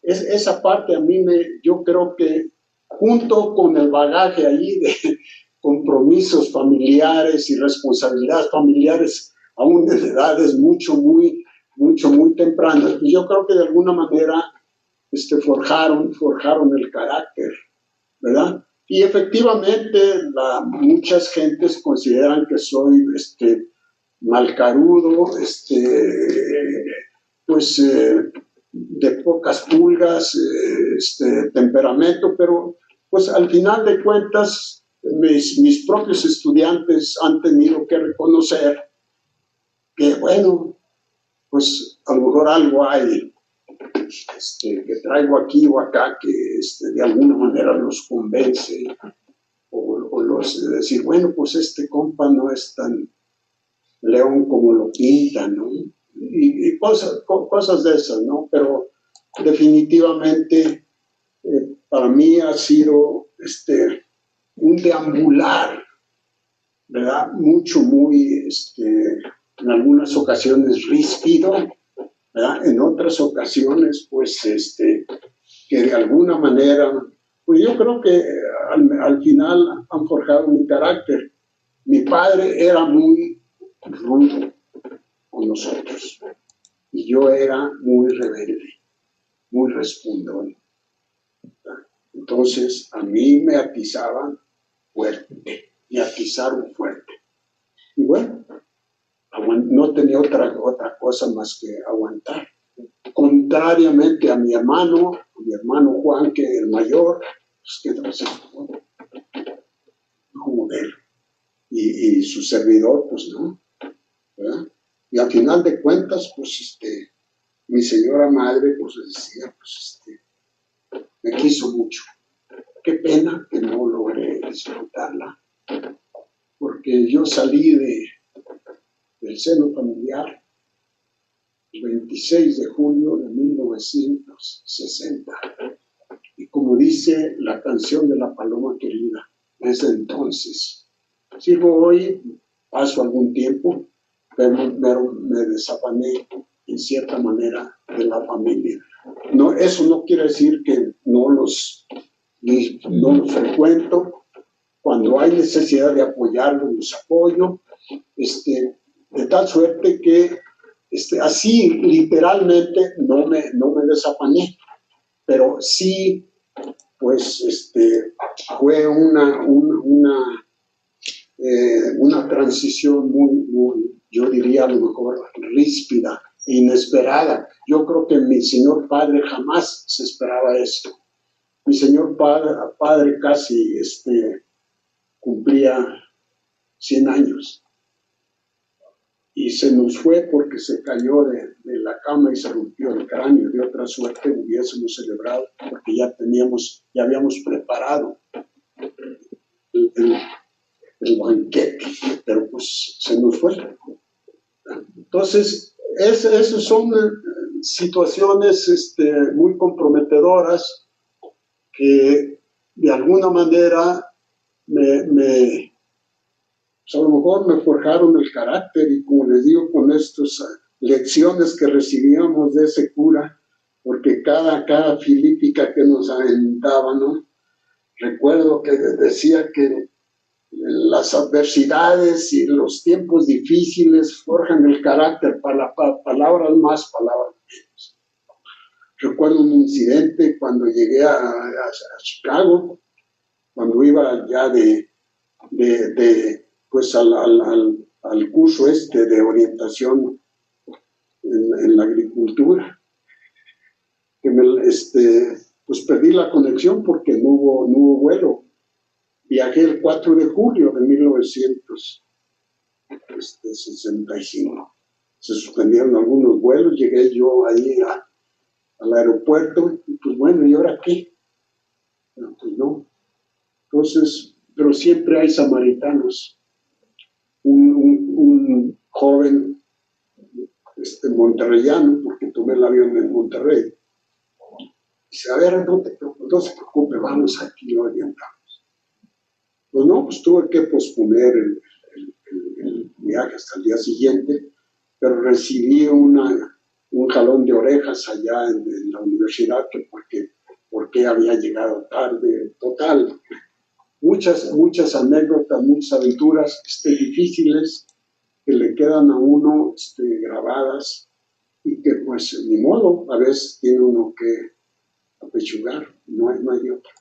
Esa parte a mí yo creo que junto con el bagaje ahí de compromisos familiares y responsabilidades familiares, aún de edades muy tempranas, pues yo creo que de alguna manera forjaron el carácter, ¿verdad? Y efectivamente muchas gentes consideran que soy malcarudo, pues de pocas pulgas, temperamento, pero pues al final de cuentas mis propios estudiantes han tenido que reconocer que bueno, pues a lo mejor algo hay que traigo aquí o acá que de alguna manera los convence o los decir, bueno, pues este compa no es tan león como lo pintan, ¿no? Y cosas de esas, ¿no? Pero definitivamente para mí ha sido un deambular, ¿verdad? Muy, en algunas ocasiones ríspido, ¿verdad? En otras ocasiones, pues, que de alguna manera, pues yo creo que al final han forjado mi carácter. Mi padre era muy rudo con nosotros y yo era muy rebelde, muy respondón. Entonces, a mí me atizaban fuerte, me atizaron fuerte. Y bueno, no tenía otra cosa más que aguantar. Contrariamente a mi hermano Juan, que el mayor, pues que entonces, como de él, y su servidor, pues no, ¿verdad? Y al final de cuentas, pues mi señora madre, pues decía, pues me quiso mucho. Qué pena que no logré disfrutarla, porque yo salí del seno familiar el 26 de julio de 1960. Y como dice la canción de La Paloma Querida, desde entonces, sigo hoy, paso algún tiempo, pero me desafané en cierta manera de la familia. No, eso no quiere decir que no los frecuento. Cuando hay necesidad de apoyarlos, los apoyo, de tal suerte que así literalmente no me desafané, pero sí, pues fue una transición muy, yo diría a lo mejor ríspida e inesperada. Yo creo que mi señor padre jamás se esperaba esto. Mi señor padre casi cumplía 100 años y se nos fue porque se cayó de la cama y se rompió el cráneo. De otra suerte hubiésemos celebrado porque ya habíamos preparado el banquete, pero pues se nos fue. Entonces, esas son situaciones muy comprometedoras que de alguna manera pues a lo mejor me forjaron el carácter, y como les digo, con estas lecciones que recibíamos de ese cura, porque cada filípica que nos aventaba, ¿no? Recuerdo que decía que las adversidades y los tiempos difíciles forjan el carácter, palabras más, palabras menos. Recuerdo un incidente cuando llegué a Chicago, cuando iba ya pues al curso de orientación en la agricultura, que pues perdí la conexión porque no hubo vuelo. Viajé el 4 de julio de 1965. Se suspendieron algunos vuelos, llegué yo ahí al aeropuerto, y pues bueno, ¿y ahora qué? No, pues no. Entonces, pero siempre hay samaritanos. Un joven monterrellano, porque tomé el avión en Monterrey, dice, a ver, no se preocupe, vamos aquí, lo orientamos. Pues no, pues tuve que posponer el viaje hasta el día siguiente, pero recibí un jalón de orejas allá en la universidad, que porque había llegado tarde. Total, muchas anécdotas, muchas aventuras difíciles que le quedan a uno grabadas, y que pues ni modo, a veces tiene uno que apechugar, no hay otra.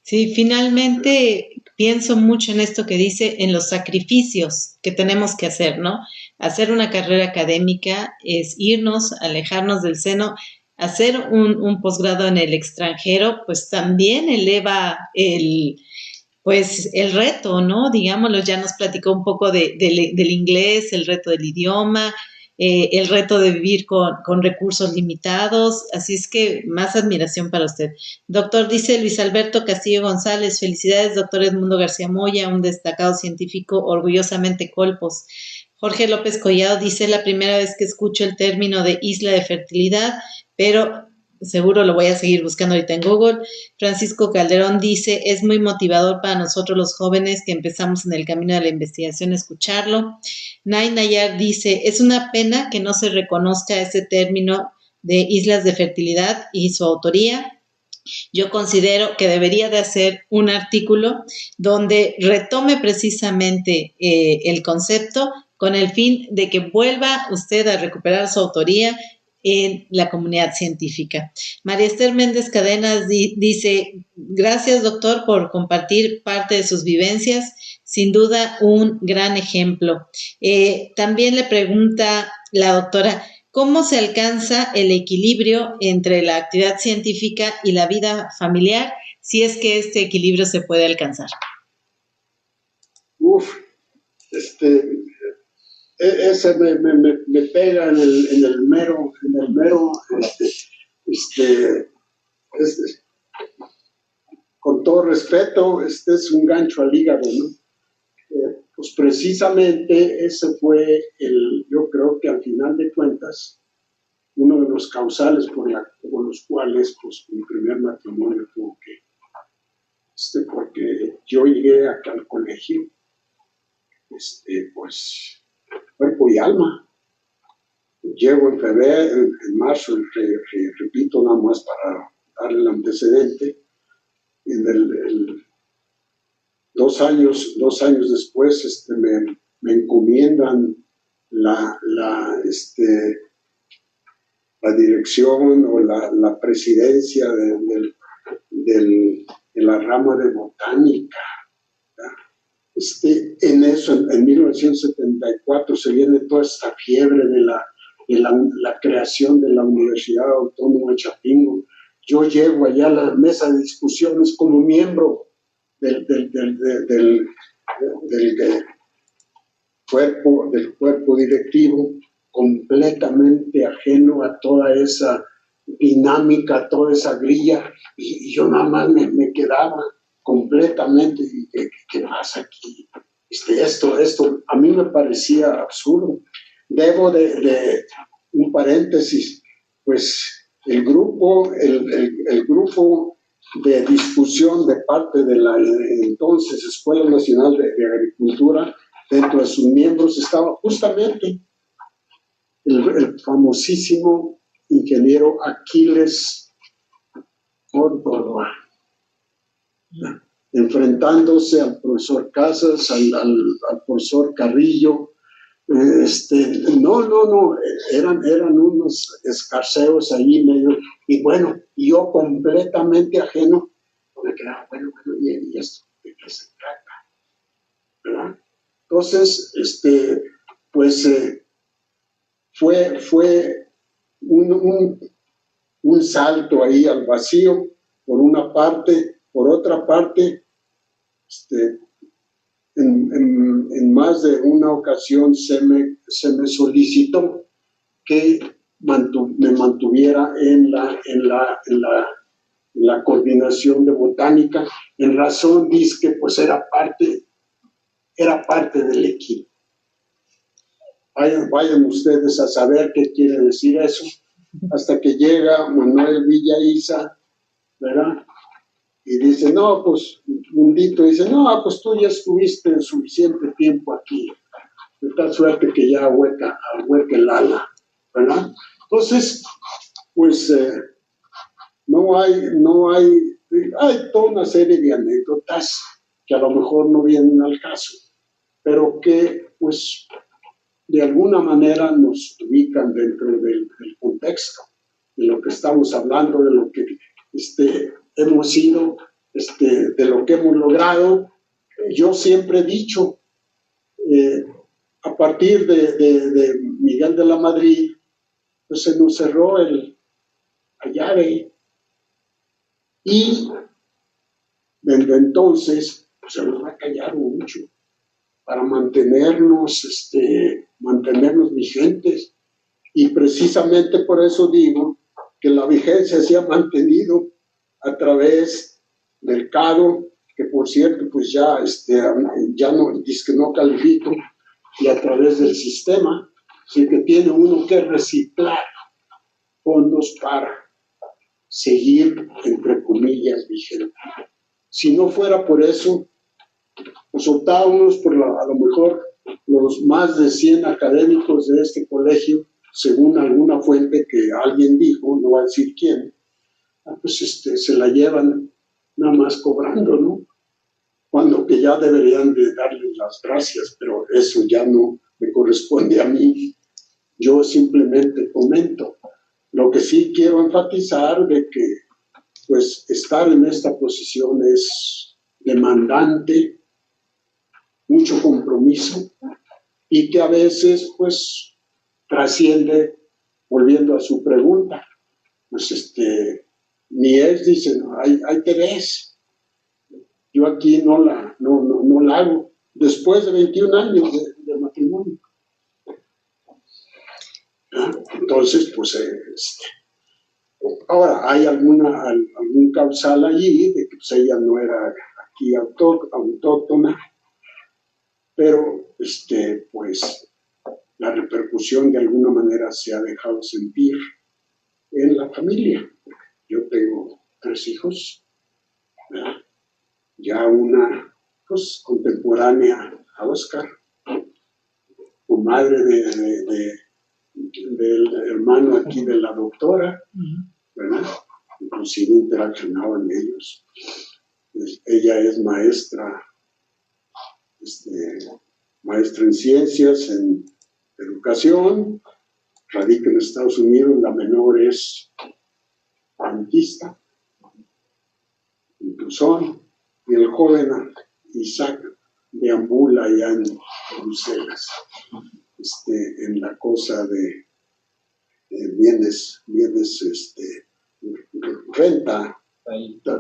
Sí, finalmente pienso mucho en esto que dice, en los sacrificios que tenemos que hacer, ¿no? Hacer una carrera académica es irnos, alejarnos del seno. Hacer un posgrado en el extranjero, pues también eleva el reto, ¿no? Digámoslo, ya nos platicó un poco del inglés, el reto del idioma, el reto de vivir con recursos limitados, así es que más admiración para usted. Doctor, dice Luis Alberto Castillo González, felicidades, doctor Edmundo García Moya, un destacado científico, orgullosamente Colpos. Jorge López Collado dice, la primera vez que escucho el término de isla de fertilidad, pero seguro lo voy a seguir buscando ahorita en Google. Francisco Calderón dice, es muy motivador para nosotros los jóvenes que empezamos en el camino de la investigación escucharlo. Nay Nayar dice, es una pena que no se reconozca ese término de islas de fertilidad y su autoría. Yo considero que debería de hacer un artículo donde retome precisamente el concepto con el fin de que vuelva usted a recuperar su autoría en la comunidad científica. María Esther Méndez Cadenas dice, gracias doctor por compartir parte de sus vivencias. sin duda un gran ejemplo. También le pregunta la doctora, ¿cómo se alcanza el equilibrio entre la actividad científica y la vida familiar, si es que este equilibrio se puede alcanzar? Ese me pega en el mero, con todo respeto, es un gancho al hígado, ¿no? Pues precisamente ese fue yo creo que al final de cuentas, uno de los causales por los cuales pues mi primer matrimonio tuvo que, porque yo llegué acá al colegio, pues cuerpo y alma. Llego en febrero, en marzo, repito nada más para darle el antecedente, en 2 años después me encomiendan la dirección o la presidencia de la rama de botánica. En eso, en 1974, se viene toda esta fiebre de la creación de la Universidad Autónoma de Chapingo. Yo llego allá a la mesa de discusiones como miembro del cuerpo directivo, completamente ajeno a toda esa dinámica, a toda esa grilla, y yo nada más me quedaba completamente, ¿qué pasa aquí? Esto a mí me parecía absurdo. Debo de un paréntesis, pues el grupo de discusión de parte de la entonces Escuela Nacional de Agricultura, dentro de sus miembros estaba justamente el famosísimo ingeniero Aquiles Córdoba, enfrentándose al profesor Casas, al profesor Carrillo. No, eran unos escarceos ahí medio, y bueno, yo completamente ajeno, me quedaba, bueno, ¿y esto de qué se trata? ¿Verdad? Entonces, pues fue un salto ahí al vacío, por una parte. Por otra parte, en más de una ocasión se me solicitó que me mantuviera en la coordinación de botánica, en razón que pues era parte del equipo. Vayan ustedes a saber qué quiere decir eso, hasta que llega Manuel Villaiza, ¿verdad? Y dice, no, pues, Mundito dice, no, pues tú ya estuviste suficiente tiempo aquí, de tal suerte que ya hueca el ala, ¿verdad? Entonces, pues, hay toda una serie de anécdotas que a lo mejor no vienen al caso, pero que, pues, de alguna manera nos ubican dentro del contexto de lo que estamos hablando, de lo que hemos sido, de lo que hemos logrado. Yo siempre he dicho, a partir de Miguel de la Madrid, pues se nos cerró la llave, y desde entonces pues, se nos ha callado mucho para mantenernos vigentes, y precisamente por eso digo que la vigencia se ha mantenido a través del CADO, que por cierto pues ya no, dice que no califico, y a través del sistema, así que tiene uno que reciclar fondos para seguir, entre comillas, vigente. Si no fuera por eso, pues optábamos por a lo mejor los más de 100 académicos de este colegio, según alguna fuente que alguien dijo, no voy a decir quién, pues se la llevan nada más cobrando, ¿no? Cuando que ya deberían de darles las gracias, pero eso ya no me corresponde a mí. Yo simplemente comento. Lo que sí quiero enfatizar de que, pues, estar en esta posición es demandante, mucho compromiso y que a veces pues trasciende, volviendo a su pregunta, pues mi ex dice, no, ahí te ves, yo aquí no la hago, después de 21 años de matrimonio. Entonces, pues, ahora hay algún causal allí de que pues, ella no era aquí autóctona, pero, pues, la repercusión de alguna manera se ha dejado sentir en la familia. Yo tengo 3 hijos, ¿verdad? Ya una, pues, contemporánea a Oscar, o madre del hermano aquí de la doctora, ¿verdad? Inclusive interaccionaban ellos. Ella es maestra en ciencias, en educación, radica en Estados Unidos, la menor es dentista, incluso, y el joven Isaac deambula allá en Bruselas, en la cosa de bienes, renta,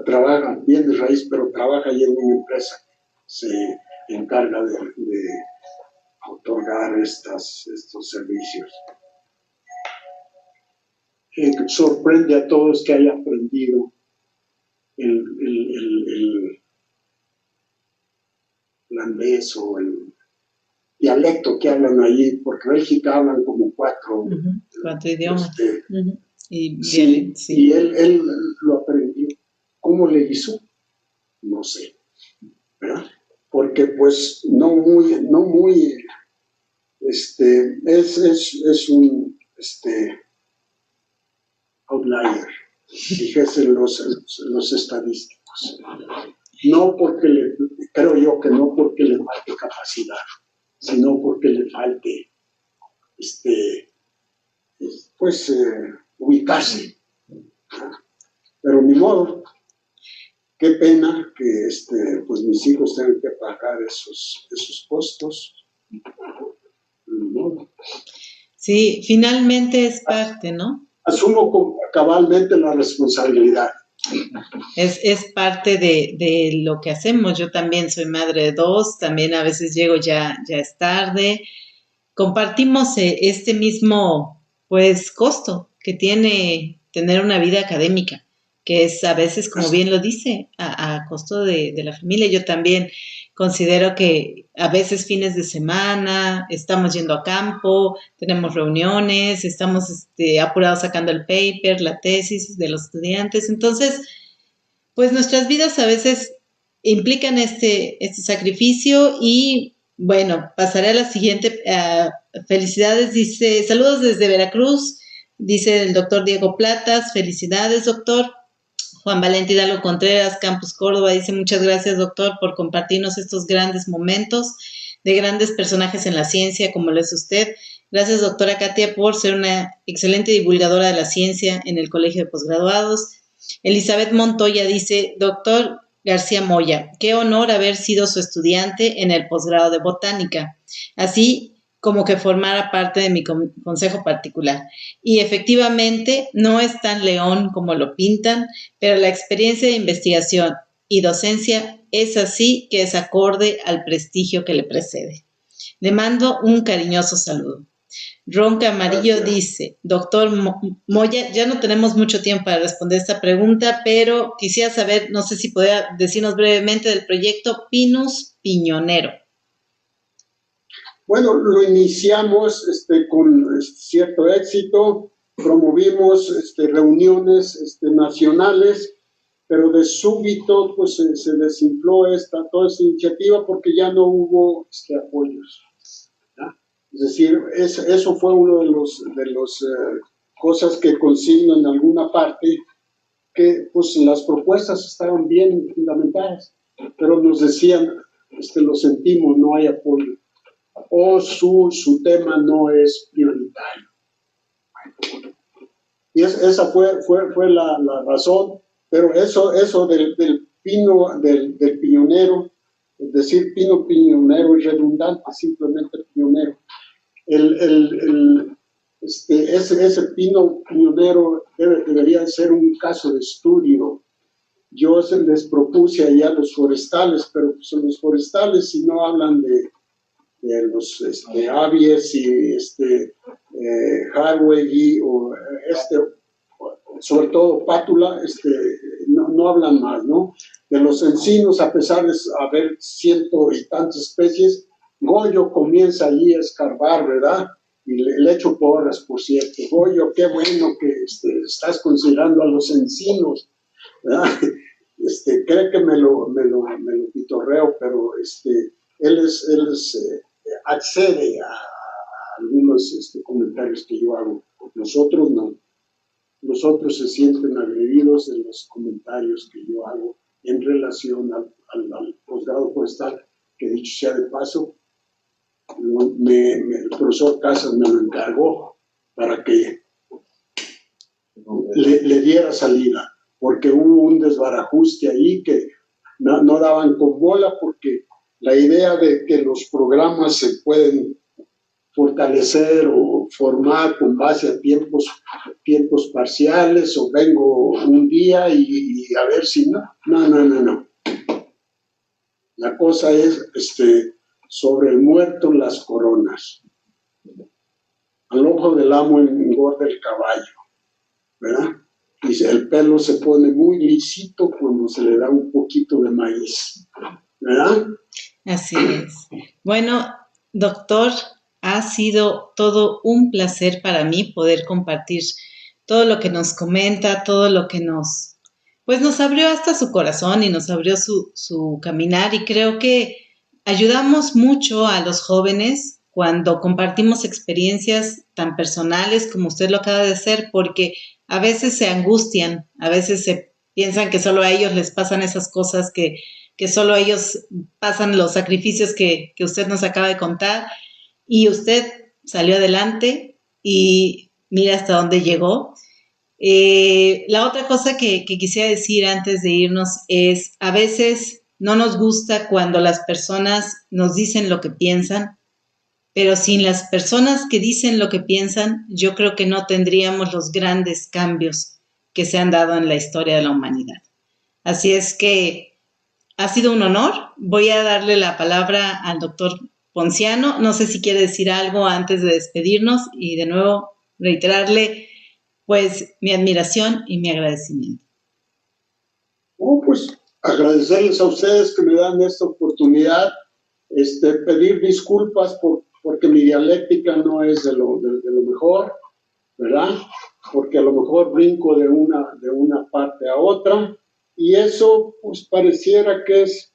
trabaja, bienes raíz, pero trabaja ahí en una empresa, se encarga de otorgar estos servicios. Sorprende a todos que haya aprendido el holandés o el dialecto que hablan allí, porque Bélgica hablan como 4 idiomas. Sí, y él lo aprendió. ¿Cómo le hizo? No sé, ¿verdad? Porque pues no muy, es un outlier, dijesen los estadísticos. No porque creo yo que no porque le falte capacidad, sino porque le falte, pues, ubicarse. Pero ni modo. Qué pena que, pues, mis hijos tengan que pagar esos costos. Ni modo. Sí, finalmente es parte, ¿no? Asumo cabalmente la responsabilidad. Es parte de lo que hacemos. Yo también soy madre de 2, también a veces llego ya es tarde. Compartimos este mismo, pues, costo que tiene tener una vida académica, que es a veces, como bien lo dice, a costo de la familia. Yo también considero que a veces fines de semana estamos yendo a campo, tenemos reuniones, estamos apurados sacando el paper, la tesis de los estudiantes. Entonces, pues nuestras vidas a veces implican este sacrificio y bueno, pasaré a la siguiente. Felicidades, dice, saludos desde Veracruz, dice el doctor Diego Platas, felicidades, doctor. Juan Valente Hidalgo Contreras, Campus Córdoba, dice muchas gracias, doctor, por compartirnos estos grandes momentos de grandes personajes en la ciencia, como lo es usted. Gracias, doctora Katia, por ser una excelente divulgadora de la ciencia en el Colegio de Posgraduados. Elizabeth Montoya dice, doctor García Moya, qué honor haber sido su estudiante en el posgrado de botánica, así como que formara parte de mi consejo particular. Y efectivamente no es tan león como lo pintan, pero la experiencia de investigación y docencia es así que es acorde al prestigio que le precede. Le mando un cariñoso saludo. Ron Camarillo dice, doctor Moya, ya no tenemos mucho tiempo para responder esta pregunta, pero quisiera saber, no sé si podría decirnos brevemente del proyecto Pinus Piñonero. Bueno, lo iniciamos con cierto éxito, promovimos reuniones nacionales, pero de súbito pues, se desinfló toda esta iniciativa porque ya no hubo apoyos. Es decir, eso fue uno de los cosas que consigno en alguna parte, que pues las propuestas estaban bien fundamentadas, pero nos decían, lo sentimos, no hay apoyo, o su tema no es prioritario. Y esa fue la razón, pero eso del piñonero, decir pino piñonero es redundante, simplemente pionero. Ese pino piñonero debería ser un caso de estudio. Yo les propuse allá los forestales, pero pues los forestales si no hablan de los avies y Harwegi o sobre todo pátula, no hablan más, ¿no? De los encinos, a pesar de haber ciento y tantas especies, Goyo comienza allí a escarbar, ¿verdad? Y le echo porras, por cierto. Goyo, qué bueno que estás considerando a los encinos, ¿verdad? Cree que me lo pitorreo, pero él accede a algunos comentarios que yo hago. Nosotros no. Los otros se sienten agredidos en los comentarios que yo hago en relación al posgrado forestal, que dicho sea de paso, el profesor Casas me lo encargó para que le diera salida, porque hubo un desbarajuste ahí que no daban con bola, porque la idea de que los programas se pueden fortalecer o formar con base a tiempos parciales, o vengo un día y a ver si no. La cosa es sobre el muerto las coronas. Al ojo del amo engorda el caballo, ¿verdad? Y el pelo se pone muy lisito cuando se le da un poquito de maíz, ¿verdad? Así es. Bueno, doctor, ha sido todo un placer para mí poder compartir todo lo que nos comenta, todo lo que nos abrió hasta su corazón y nos abrió su caminar, y creo que ayudamos mucho a los jóvenes cuando compartimos experiencias tan personales como usted lo acaba de hacer, porque a veces se angustian, a veces se piensan que solo a ellos les pasan esas cosas, que solo ellos pasan los sacrificios que usted nos acaba de contar, y usted salió adelante y mira hasta dónde llegó. La otra cosa que quisiera decir antes de irnos es, a veces no nos gusta cuando las personas nos dicen lo que piensan, pero sin las personas que dicen lo que piensan, yo creo que no tendríamos los grandes cambios que se han dado en la historia de la humanidad. Así es que ha sido un honor. Voy a darle la palabra al doctor Ponciano. No sé si quiere decir algo antes de despedirnos, y de nuevo reiterarle pues mi admiración y mi agradecimiento. Pues agradecerles a ustedes que me dan esta oportunidad, pedir disculpas porque mi dialéctica no es de lo mejor, ¿verdad? Porque a lo mejor brinco de una parte a otra, y eso pues pareciera que es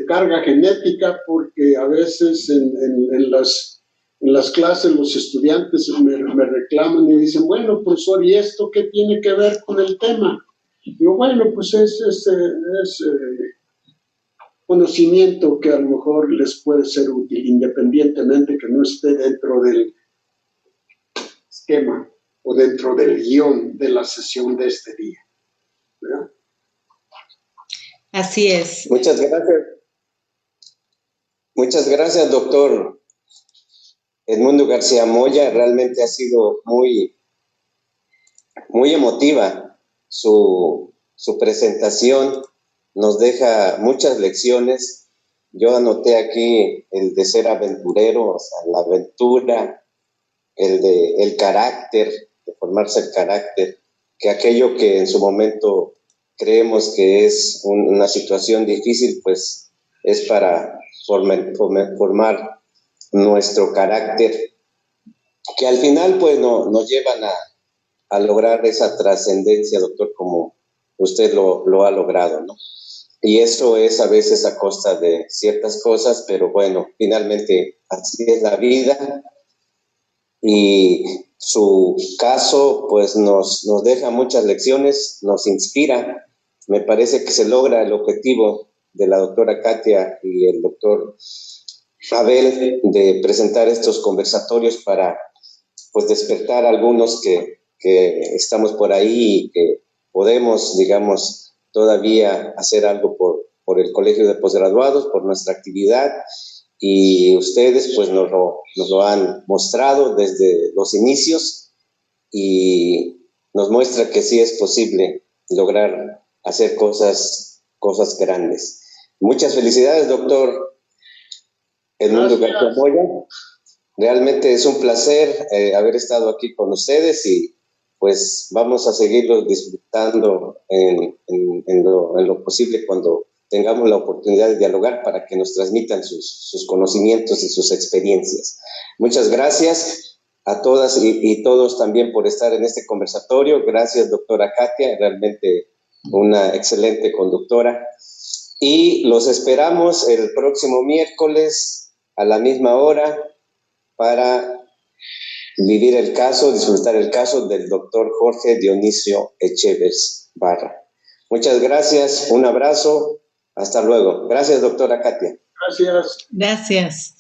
carga genética, porque a veces en las clases los estudiantes me reclaman y dicen, bueno, profesor, ¿y esto qué tiene que ver con el tema? Digo, bueno, pues es conocimiento que a lo mejor les puede ser útil, independientemente que no esté dentro del esquema o dentro del guión de la sesión de este día, ¿verdad? Así es. Muchas gracias. Muchas gracias, doctor Edmundo García Moya. Realmente ha sido muy, muy emotiva su presentación. Nos deja muchas lecciones. Yo anoté aquí el de ser aventurero, o sea, la aventura, el carácter, de formarse el carácter, que aquello que en su momento creemos que es una situación difícil, pues es para formar nuestro carácter, que al final pues nos llevan a lograr esa trascendencia, doctor, como usted lo ha logrado, ¿no? Y eso es a veces a costa de ciertas cosas, pero bueno, finalmente así es la vida, y su caso pues nos deja muchas lecciones, nos inspira. Me parece que se logra el objetivo de la doctora Katia y el doctor Abel de presentar estos conversatorios para pues despertar a algunos que estamos por ahí y que podemos, digamos, todavía hacer algo por el Colegio de Posgraduados, por nuestra actividad, y ustedes pues nos lo han mostrado desde los inicios y nos muestra que sí es posible lograr hacer cosas grandes. Muchas felicidades, doctor Edmundo García Moya. Realmente es un placer haber estado aquí con ustedes y pues vamos a seguirlos disfrutando en lo posible cuando tengamos la oportunidad de dialogar para que nos transmitan sus conocimientos y sus experiencias. Muchas gracias a todas y todos también por estar en este conversatorio. Gracias, doctora Katia, realmente una excelente conductora. Y los esperamos el próximo miércoles a la misma hora para vivir el caso, disfrutar el caso del doctor Jorge Dionisio Echevers Barra. Muchas gracias, un abrazo, hasta luego. Gracias, doctora Katia. Gracias. Gracias.